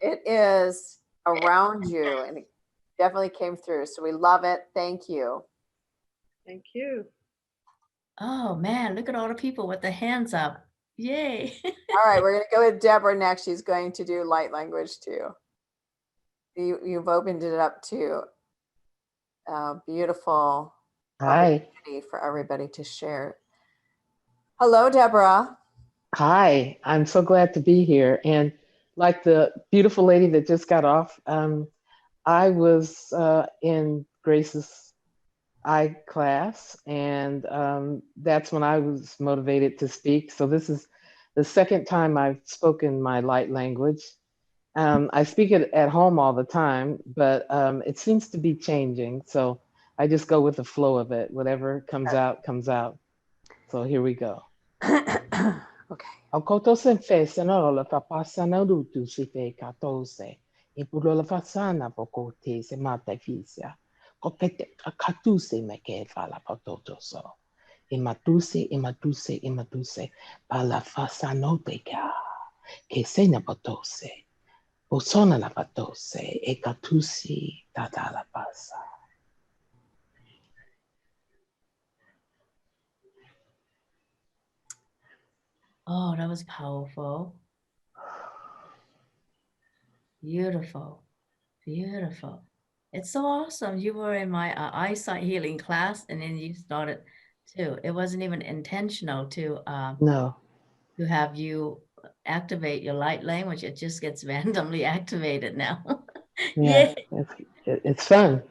Speaker 3: it is around you, and it definitely came through. So we love it. Thank you.
Speaker 7: Thank you.
Speaker 2: Oh man, look at all the people with their hands up. Yay.
Speaker 3: All right, we're going to go with Deborah next. She's going to do light language too. You've opened it up to beautiful opportunity for everybody to share. Hello, Deborah.
Speaker 8: Hi, I'm so glad to be here. And like the beautiful lady that just got off, I was in Grace's I class, and that's when I was motivated to speak. So this is the second time I've spoken my light language. I speak it at home all the time, but it seems to be changing. So I just go with the flow of it. Whatever comes out, comes out. So here we go.
Speaker 3: Okay.
Speaker 8: Akoto se fe senoro la papasana rutu si fe katose. E pulo la fasana pokote se mata fisia. Kokete akatuse me ke fala patoto so. Imatuse, imatuse, imatuse. Pala fasanote ka. Ke se na patose. Osona la patose. E katusi tata la pasa.
Speaker 2: Oh, that was powerful. Beautiful. Beautiful. It's so awesome. You were in my eyesight healing class, and then you started too. It wasn't even intentional
Speaker 8: No.
Speaker 2: to have you activate your light language. It just gets randomly activated now.
Speaker 8: Yeah, it's fun.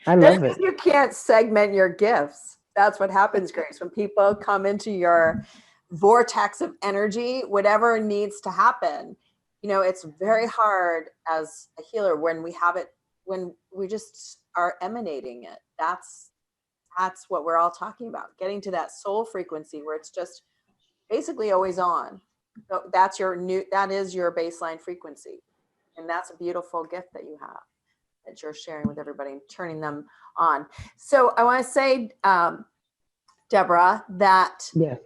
Speaker 8: I love it.
Speaker 3: You can't segment your gifts. That's what happens, Grace. When people come into your vortex of energy, whatever needs to happen, you know, it's very hard as a healer when we have it, when we just are emanating it. That's what we're all talking about, getting to that soul frequency where it's just basically always on. So that is your baseline frequency. And that's a beautiful gift that you have, that you're sharing with everybody and turning them on. So I want to say, Deborah, that
Speaker 8: Yeah.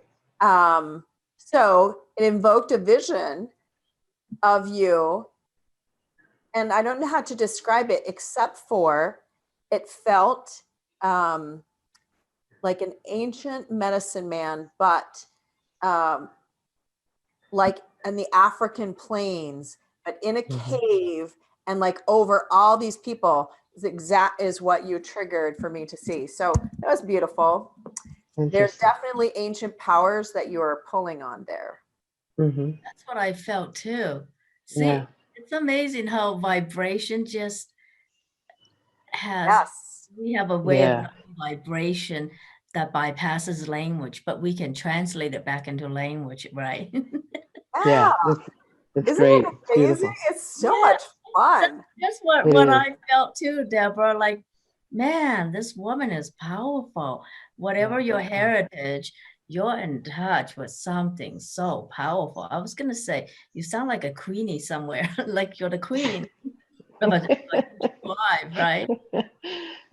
Speaker 3: So it invoked a vision of you, and I don't know how to describe it except for it felt like an ancient medicine man, but like in the African plains, but in a cave, and like over all these people is what you triggered for me to see. So that was beautiful. There's definitely ancient powers that you are pulling on there.
Speaker 2: That's what I felt too. See, it's amazing how vibration just has, we have a way of vibration that bypasses language, but we can translate it back into language, right?
Speaker 8: Yeah, it's
Speaker 3: Isn't
Speaker 8: great.
Speaker 3: it
Speaker 8: It's beautiful.
Speaker 3: It's so much fun.
Speaker 2: That's what I felt too, Deborah. Like, man, this woman is powerful. Whatever your heritage, you're in touch with something so powerful. I was going to say, you sound like a queenie somewhere, like you're the queen of a tribe, right?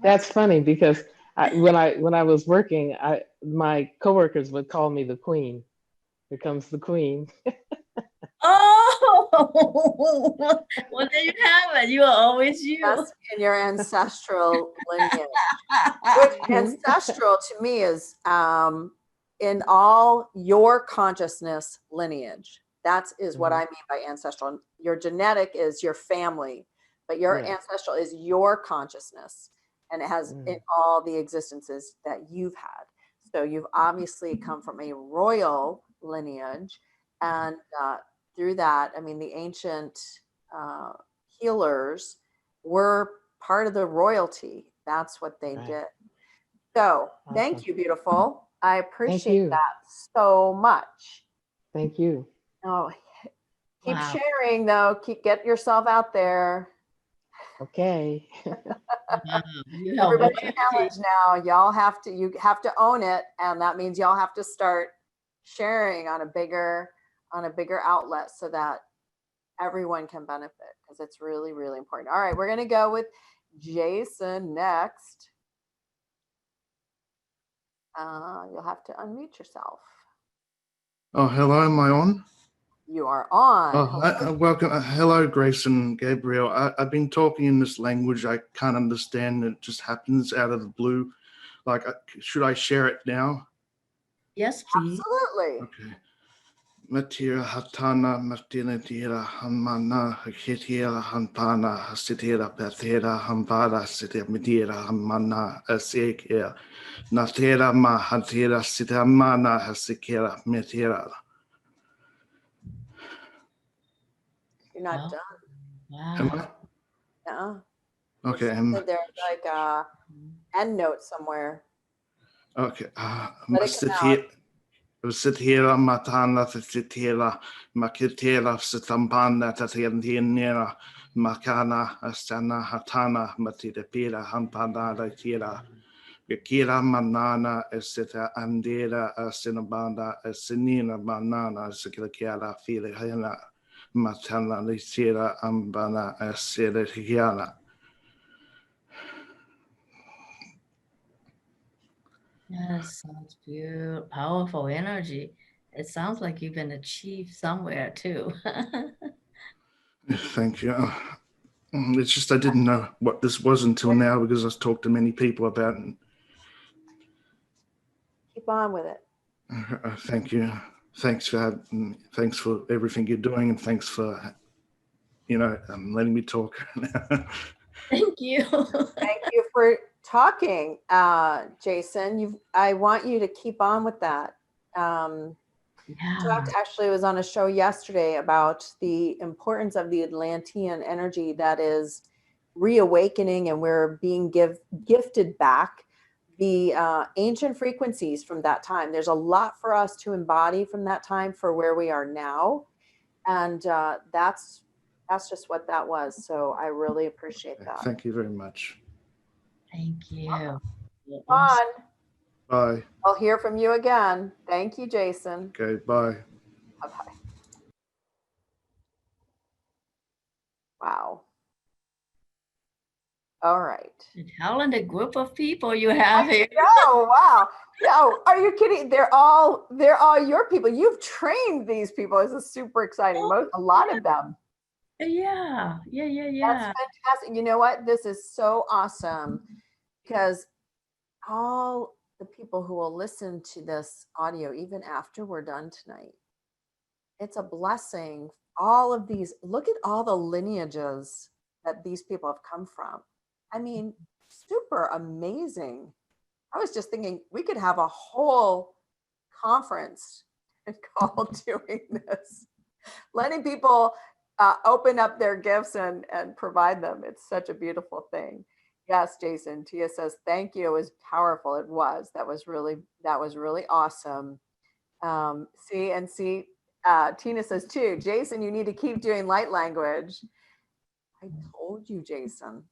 Speaker 8: That's funny because when I was working, my coworkers would call me the queen. Here comes the queen.
Speaker 2: Oh, well, there you have it. You are always you.
Speaker 3: That's in your ancestral lineage. Which ancestral to me is in all your consciousness lineage. That is what I mean by ancestral. Your genetic is your family, but your ancestral is your consciousness, and it has in all the existences that you've had. So you've obviously come from a royal lineage, and through that, I mean, the ancient healers were part of the royalty. That's what they did. So thank you, beautiful. I appreciate that so much.
Speaker 8: Thank you.
Speaker 3: Oh, keep sharing though. Get yourself out there.
Speaker 8: Okay.
Speaker 3: Everybody's challenged now. You have to own it, and that means y'all have to start sharing on a bigger outlet so that everyone can benefit, because it's really, really important. All right, we're gonna go with Jason next. You'll have to unmute yourself.
Speaker 9: Oh, hello. Am I on?
Speaker 3: You are on.
Speaker 9: Oh, welcome. Hello, Grace and Gabrielle. I've been talking in this language I can't understand. It just happens out of the blue. Like, should I share it now?
Speaker 2: Yes, please.
Speaker 3: Absolutely.
Speaker 9: Okay. Matira hatana martinatira hamana hitira hampana hasitira pathira hampara sitira mitira hamana asekira natira ma hatira sitamana hasikira mitira.
Speaker 3: You're not done.
Speaker 2: Wow.
Speaker 9: Am I?
Speaker 3: Yeah.
Speaker 9: Okay.
Speaker 3: There's like a end note somewhere.
Speaker 9: Okay.
Speaker 3: Let it come out.
Speaker 9: Sitera matana sitera makitera sitampana tatiantinera makana asana hatana matidapira hampana tira Kira manana esita andera asinabanda asinina manana sikila fili hena matana lisira ambana asira hiana.
Speaker 2: Yes, sounds beautiful, powerful energy. It sounds like you've been achieved somewhere too.
Speaker 9: Thank you. It's just I didn't know what this was until now because I've talked to many people about it.
Speaker 3: Keep on with it.
Speaker 9: Thank you. Thanks for everything you're doing, and thanks for letting me talk.
Speaker 2: Thank you.
Speaker 3: Thank you for talking, Jason. I want you to keep on with that. Talked actually was on a show yesterday about the importance of the Atlantean energy that is reawakening, and we're being gifted back the ancient frequencies from that time. There's a lot for us to embody from that time for where we are now, and that's just what that was. So I really appreciate that.
Speaker 9: Thank you very much.
Speaker 2: Thank you.
Speaker 3: Fun.
Speaker 9: Bye.
Speaker 3: I'll hear from you again. Thank you, Jason.
Speaker 9: Okay, bye.
Speaker 3: Bye-bye. Wow. All right.
Speaker 2: A talented group of people you have here.
Speaker 3: Oh, wow. No, are you kidding? They're all your people. You've trained these people. This is super exciting. A lot of them.
Speaker 2: Yeah.
Speaker 3: That's fantastic. You know what? This is so awesome because all the people who will listen to this audio, even after we're done tonight, it's a blessing. All of these, look at all the lineages that these people have come from. I mean, super amazing. I was just thinking we could have a whole conference called doing this, letting people open up their gifts and provide them. It's such a beautiful thing. Yes, Jason. Tia says, thank you. It was powerful. It was. That was really awesome. Tina says too, Jason, you need to keep doing light language. I told you, Jason.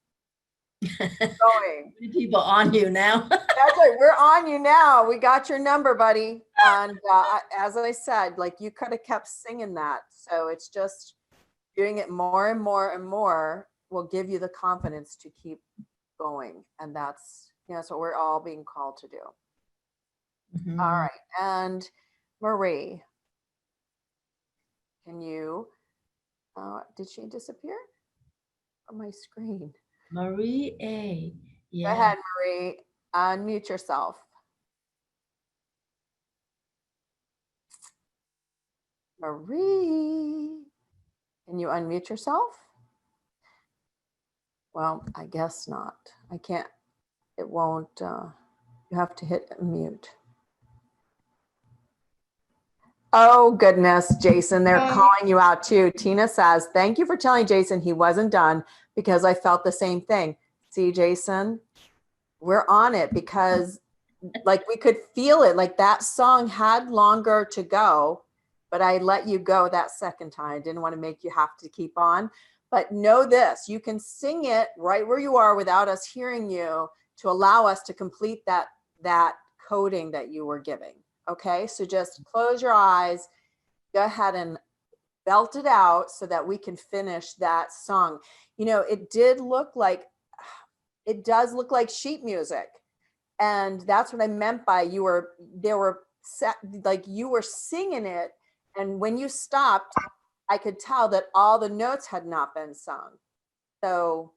Speaker 3: Going.
Speaker 2: People on you now.
Speaker 3: That's right. We're on you now. We got your number, buddy. And as I said, like you could have kept singing that. So it's just doing it more and more and more will give you the confidence to keep going. And that's what we're all being called to do. Mm-hmm. All right. And Marie, can you, did she disappear from my screen?
Speaker 2: Marie A. Yeah.
Speaker 3: Go ahead, Marie. Unmute yourself. Marie, can you unmute yourself? Well, I guess not. I can't. It won't. You have to hit mute. Oh, goodness, Jason, they're calling you out too. Tina says, thank you for telling Jason he wasn't done because I felt the same thing. See, Jason, we're on it because like we could feel it. Like that song had longer to go, but I let you go that second time. I didn't want to make you have to keep on. But know this, you can sing it right where you are without us hearing you to allow us to complete that coding that you were giving. Okay, so just close your eyes, go ahead and belt it out so that we can finish that song. You know, it does look like sheet music. And that's what I meant by you were singing it. And when you stopped, I could tell that all the notes had not been sung. So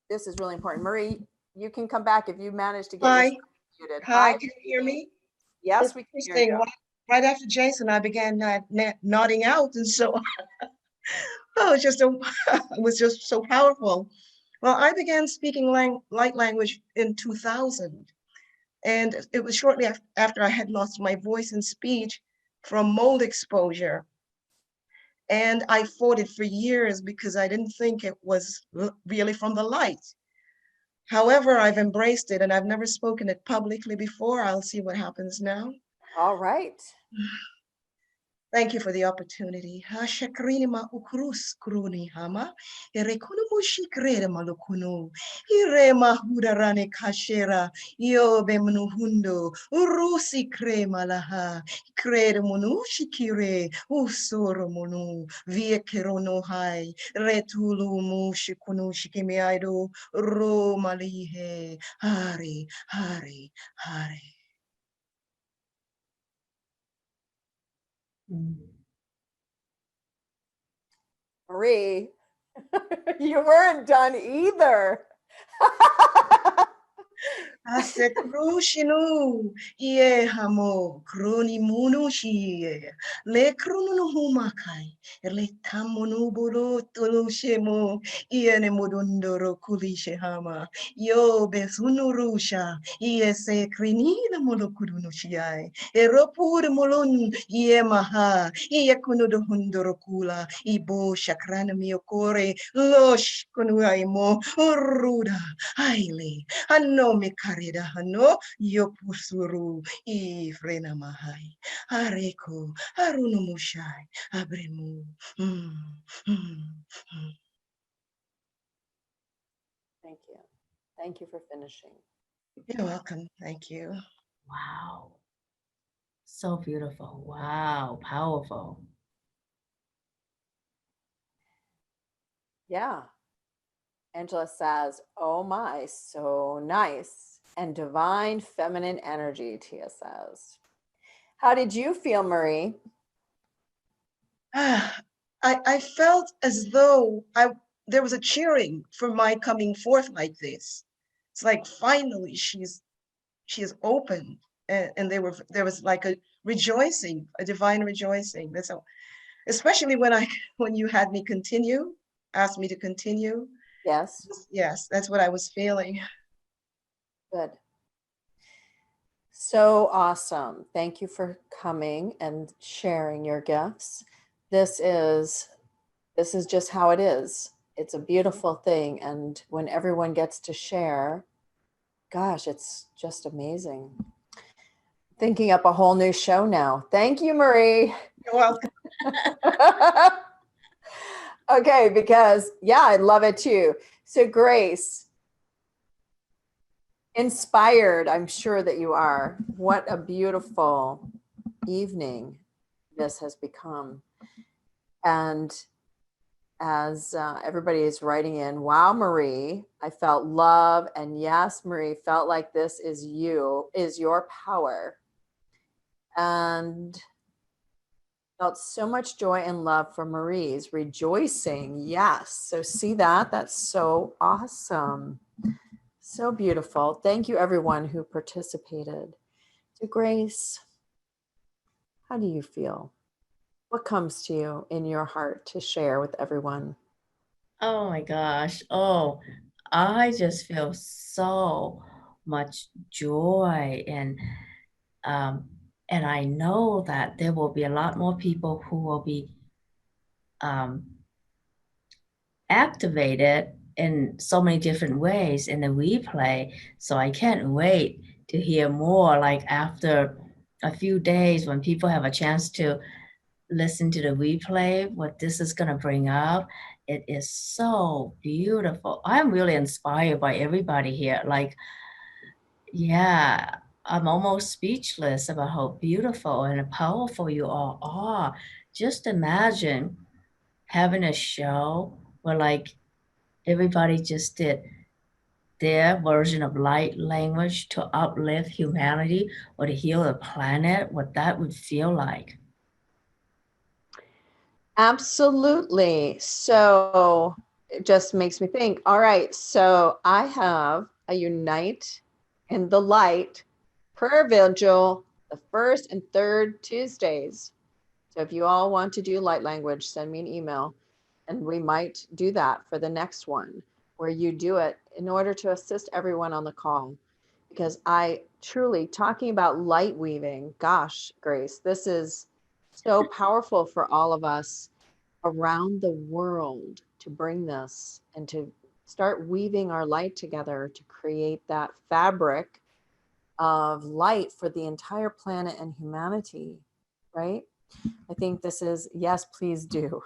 Speaker 3: this is really important. Marie, you can come back if you manage to get
Speaker 10: Hi.
Speaker 3: Muted.
Speaker 10: Hi, can you hear me?
Speaker 3: Yes, we can hear you.
Speaker 10: Right after Jason, I began nodding out, and so it was just so powerful. Well, I began speaking light language in 2000, and it was shortly after I had lost my voice and speech from mold exposure. And I fought it for years because I didn't think it was really from the light. However, I've embraced it and I've never spoken it publicly before. I'll see what happens now.
Speaker 3: All right.
Speaker 10: Thank you for the opportunity. Hashakrini ma ukrus kruni hama. Erekunu mushi krede malukunu. Ire mahudarane kashera. Yo bemnuhundo. Urusi krema laha. Krede munu shikire. Usoro munu. Vie kerono hai. Retulu mushikunu shikimiaido. Ro malihe. Hari, hari, hari.
Speaker 3: Marie, you weren't done either.
Speaker 10: Ase krushinu ye hamo kroni munu shie le krunu humakai le tamunu buru tulushemo iene mudundoro kulishe hama yo besunu rusha ye se krinina molokudunu shiai eropur molon ye maha ye kunudo hundoro kula ibo shakrana miokore losh kunuaimo ruda haile Hanno me karida hanno yo pusuru I frena mahai. Areko haruno mushai abremu.
Speaker 3: Thank you. Thank you for finishing.
Speaker 10: You're welcome. Thank you.
Speaker 2: Wow. So beautiful. Wow. Powerful.
Speaker 3: Yeah. Angela says, oh my, so nice. And divine feminine energy, Tia says. How did you feel, Marie?
Speaker 10: I felt as though there was a cheering for my coming forth like this. It's like finally she is open, and there was like a rejoicing, a divine rejoicing. That's all. Especially when you had me continue, asked me to continue.
Speaker 3: Yes.
Speaker 10: Yes, that's what I was feeling.
Speaker 3: Good. So awesome. Thank you for coming and sharing your gifts. This is just how it is. It's a beautiful thing. And when everyone gets to share, gosh, it's just amazing. Thinking up a whole new show now. Thank you, Marie.
Speaker 10: You're welcome.
Speaker 3: Okay, because yeah, I love it too. So Grace, inspired, I'm sure that you are. What a beautiful evening this has become. And as everybody is writing in, wow, Marie, I felt love. And yes, Marie, felt like this is you, is your power. And felt so much joy and love for Marie's rejoicing. Yes. So see that? That's so awesome. So beautiful. Thank you, everyone who participated. So Grace, how do you feel? What comes to you in your heart to share with everyone?
Speaker 2: Oh my gosh. Oh, I just feel so much joy and I know that there will be a lot more people who will be activated in so many different ways in the replay. So I can't wait to hear more, like after a few days when people have a chance to listen to the replay, what this is going to bring up. It is so beautiful. I'm really inspired by everybody here. Like, yeah, I'm almost speechless about how beautiful and powerful you all are. Just imagine having a show where like everybody just did their version of light language to uplift humanity or to heal the planet, what that would feel like.
Speaker 3: Absolutely. So it just makes me think, all right, so I have a Unite in the Light prayer vigil the first and third Tuesdays. So if you all want to do light language, send me an email and we might do that for the next one where you do it in order to assist everyone on the call. Because I truly, talking about light weaving, gosh, Grace, this is so powerful for all of us around the world to bring this and to start weaving our light together to create that fabric of light for the entire planet and humanity, right? I think this is, yes, please do.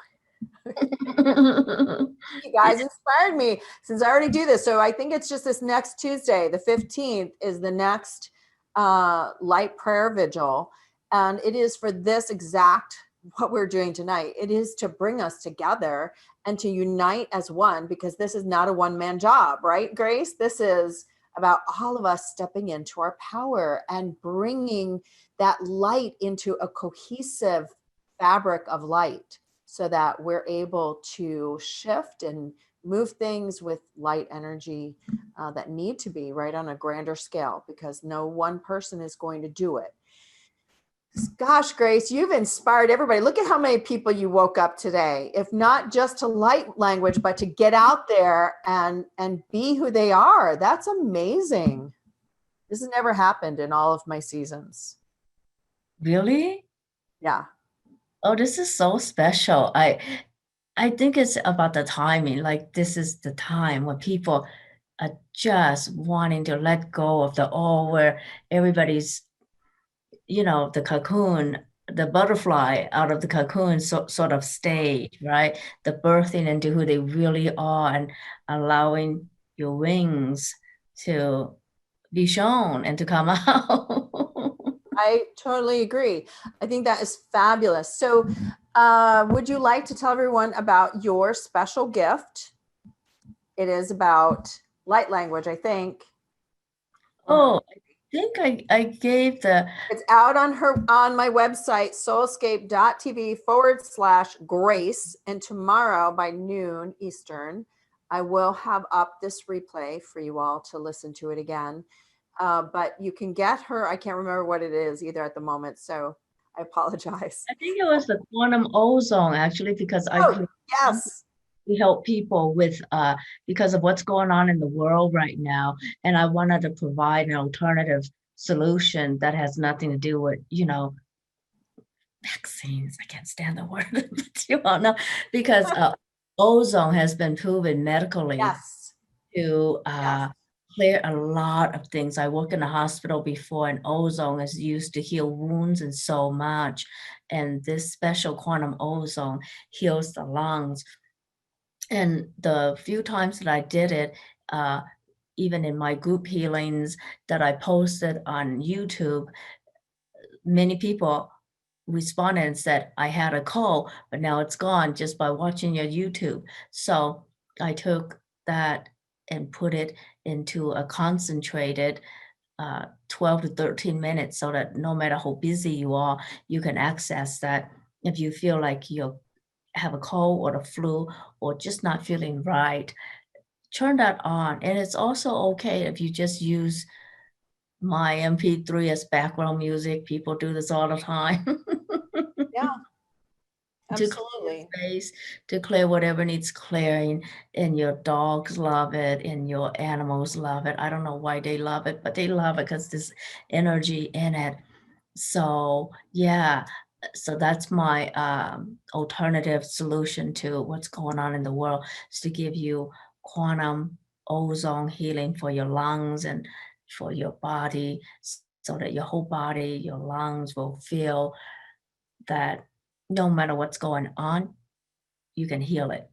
Speaker 3: You guys inspired me since I already do this. So I think it's just this next Tuesday, the 15th, is the next light prayer vigil. And it is for this exact what we're doing tonight. It is to bring us together and to unite as one, because this is not a one-man job, right, Grace? This is about all of us stepping into our power and bringing that light into a cohesive fabric of light, so that we're able to shift and move things with light energy that need to be right on a grander scale, because no one person is going to do it. Gosh, Grace, you've inspired everybody. Look at how many people you woke up today, if not just to light language, but to get out there and be who they are. That's amazing. This has never happened in all of my seasons.
Speaker 2: Really?
Speaker 3: Yeah.
Speaker 2: Oh, this is so special. I think it's about the timing. Like, this is the time when people are just wanting to let go of the all, where everybody's, the cocoon, the butterfly out of the cocoon sort of stage, right? The birthing into who they really are and allowing your wings to be shown and to come out.
Speaker 3: I totally agree. I think that is fabulous. So would you like to tell everyone about your special gift? It is about light language, I think.
Speaker 2: Oh, I think I gave
Speaker 3: it's out on my website, soulscape.tv/Grace. And tomorrow by noon Eastern, I will have up this replay for you all to listen to it again. But you can get her. I can't remember what it is either at the moment, so I apologize.
Speaker 2: I think it was the Quantum Ozone, actually, because
Speaker 3: yes,
Speaker 2: we help people with because of what's going on in the world right now, and I wanted to provide an alternative solution that has nothing to do with vaccines. I can't stand the word, but you all know, because ozone has been proven medically to clear a lot of things. I work in a hospital before, and ozone is used to heal wounds and so much. And this special quantum ozone heals the lungs. And the few times that I did it, even in my group healings that I posted on YouTube, many people responded and said, I had a cold, but now it's gone just by watching your YouTube. So I took that and put it into a concentrated 12 to 13 minutes, so that no matter how busy you are, you can access that. If you feel like you have a cold or the flu or just not feeling right, turn that on. And it's also okay if you just use my MP3 as background music. People do this all the time.
Speaker 3: Yeah, absolutely.
Speaker 2: To clear space, to clear whatever needs clearing, and your dogs love it and your animals love it. I don't know why they love it, but they love it because there's energy in it. So yeah, so that's my alternative solution to what's going on in the world, is to give you quantum ozone healing for your lungs and for your body, so that your whole body, your lungs will feel that no matter what's going on, you can heal it.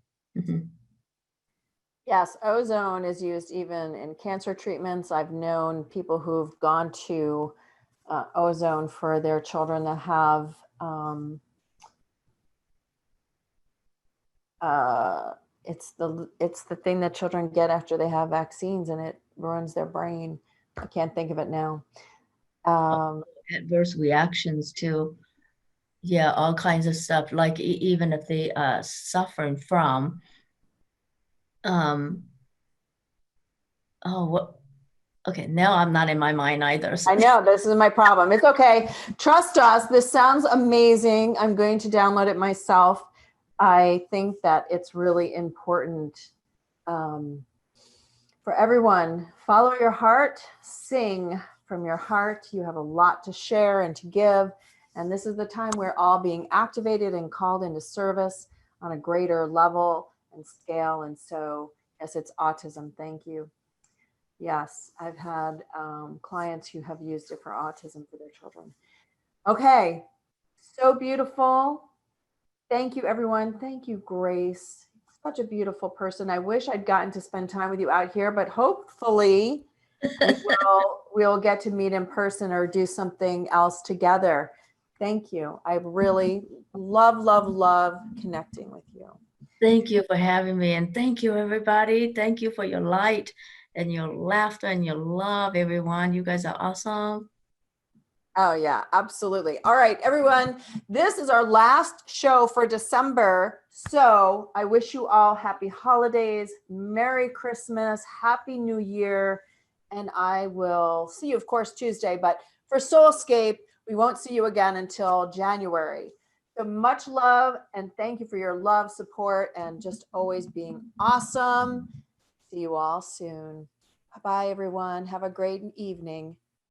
Speaker 3: Yes, ozone is used even in cancer treatments. I've known people who've gone to ozone for their children that have it's the thing that children get after they have vaccines, and it ruins their brain. I can't think of it now.
Speaker 2: Adverse reactions to, yeah, all kinds of stuff. Like even if they are suffering from, okay, now I'm not in my mind either. So.
Speaker 3: I know, this is my problem. It's okay. Trust us. This sounds amazing. I'm going to download it myself. I think that it's really important for everyone. Follow your heart, sing from your heart. You have a lot to share and to give. And this is the time we're all being activated and called into service on a greater level and scale. And so Yes, it's autism. Thank you. Yes, I've had clients who have used it for autism for their children. Okay, so beautiful. Thank you, everyone. Thank you, Grace. Such a beautiful person. I wish I'd gotten to spend time with you out here, but hopefully we'll get to meet in person or do something else together. Thank you. I really love connecting with you.
Speaker 2: Thank you for having me. And thank you, everybody. Thank you for your light and your laughter and your love, everyone. You guys are awesome.
Speaker 3: Oh, yeah, absolutely. All right, everyone. This is our last show for December. So I wish you all happy holidays, Merry Christmas, Happy New Year. And I will see you, of course, Tuesday. But for SoulScape, we won't see you again until January. So much love and thank you for your love, support, and just always being awesome. See you all soon. Bye-bye, everyone. Have a great evening.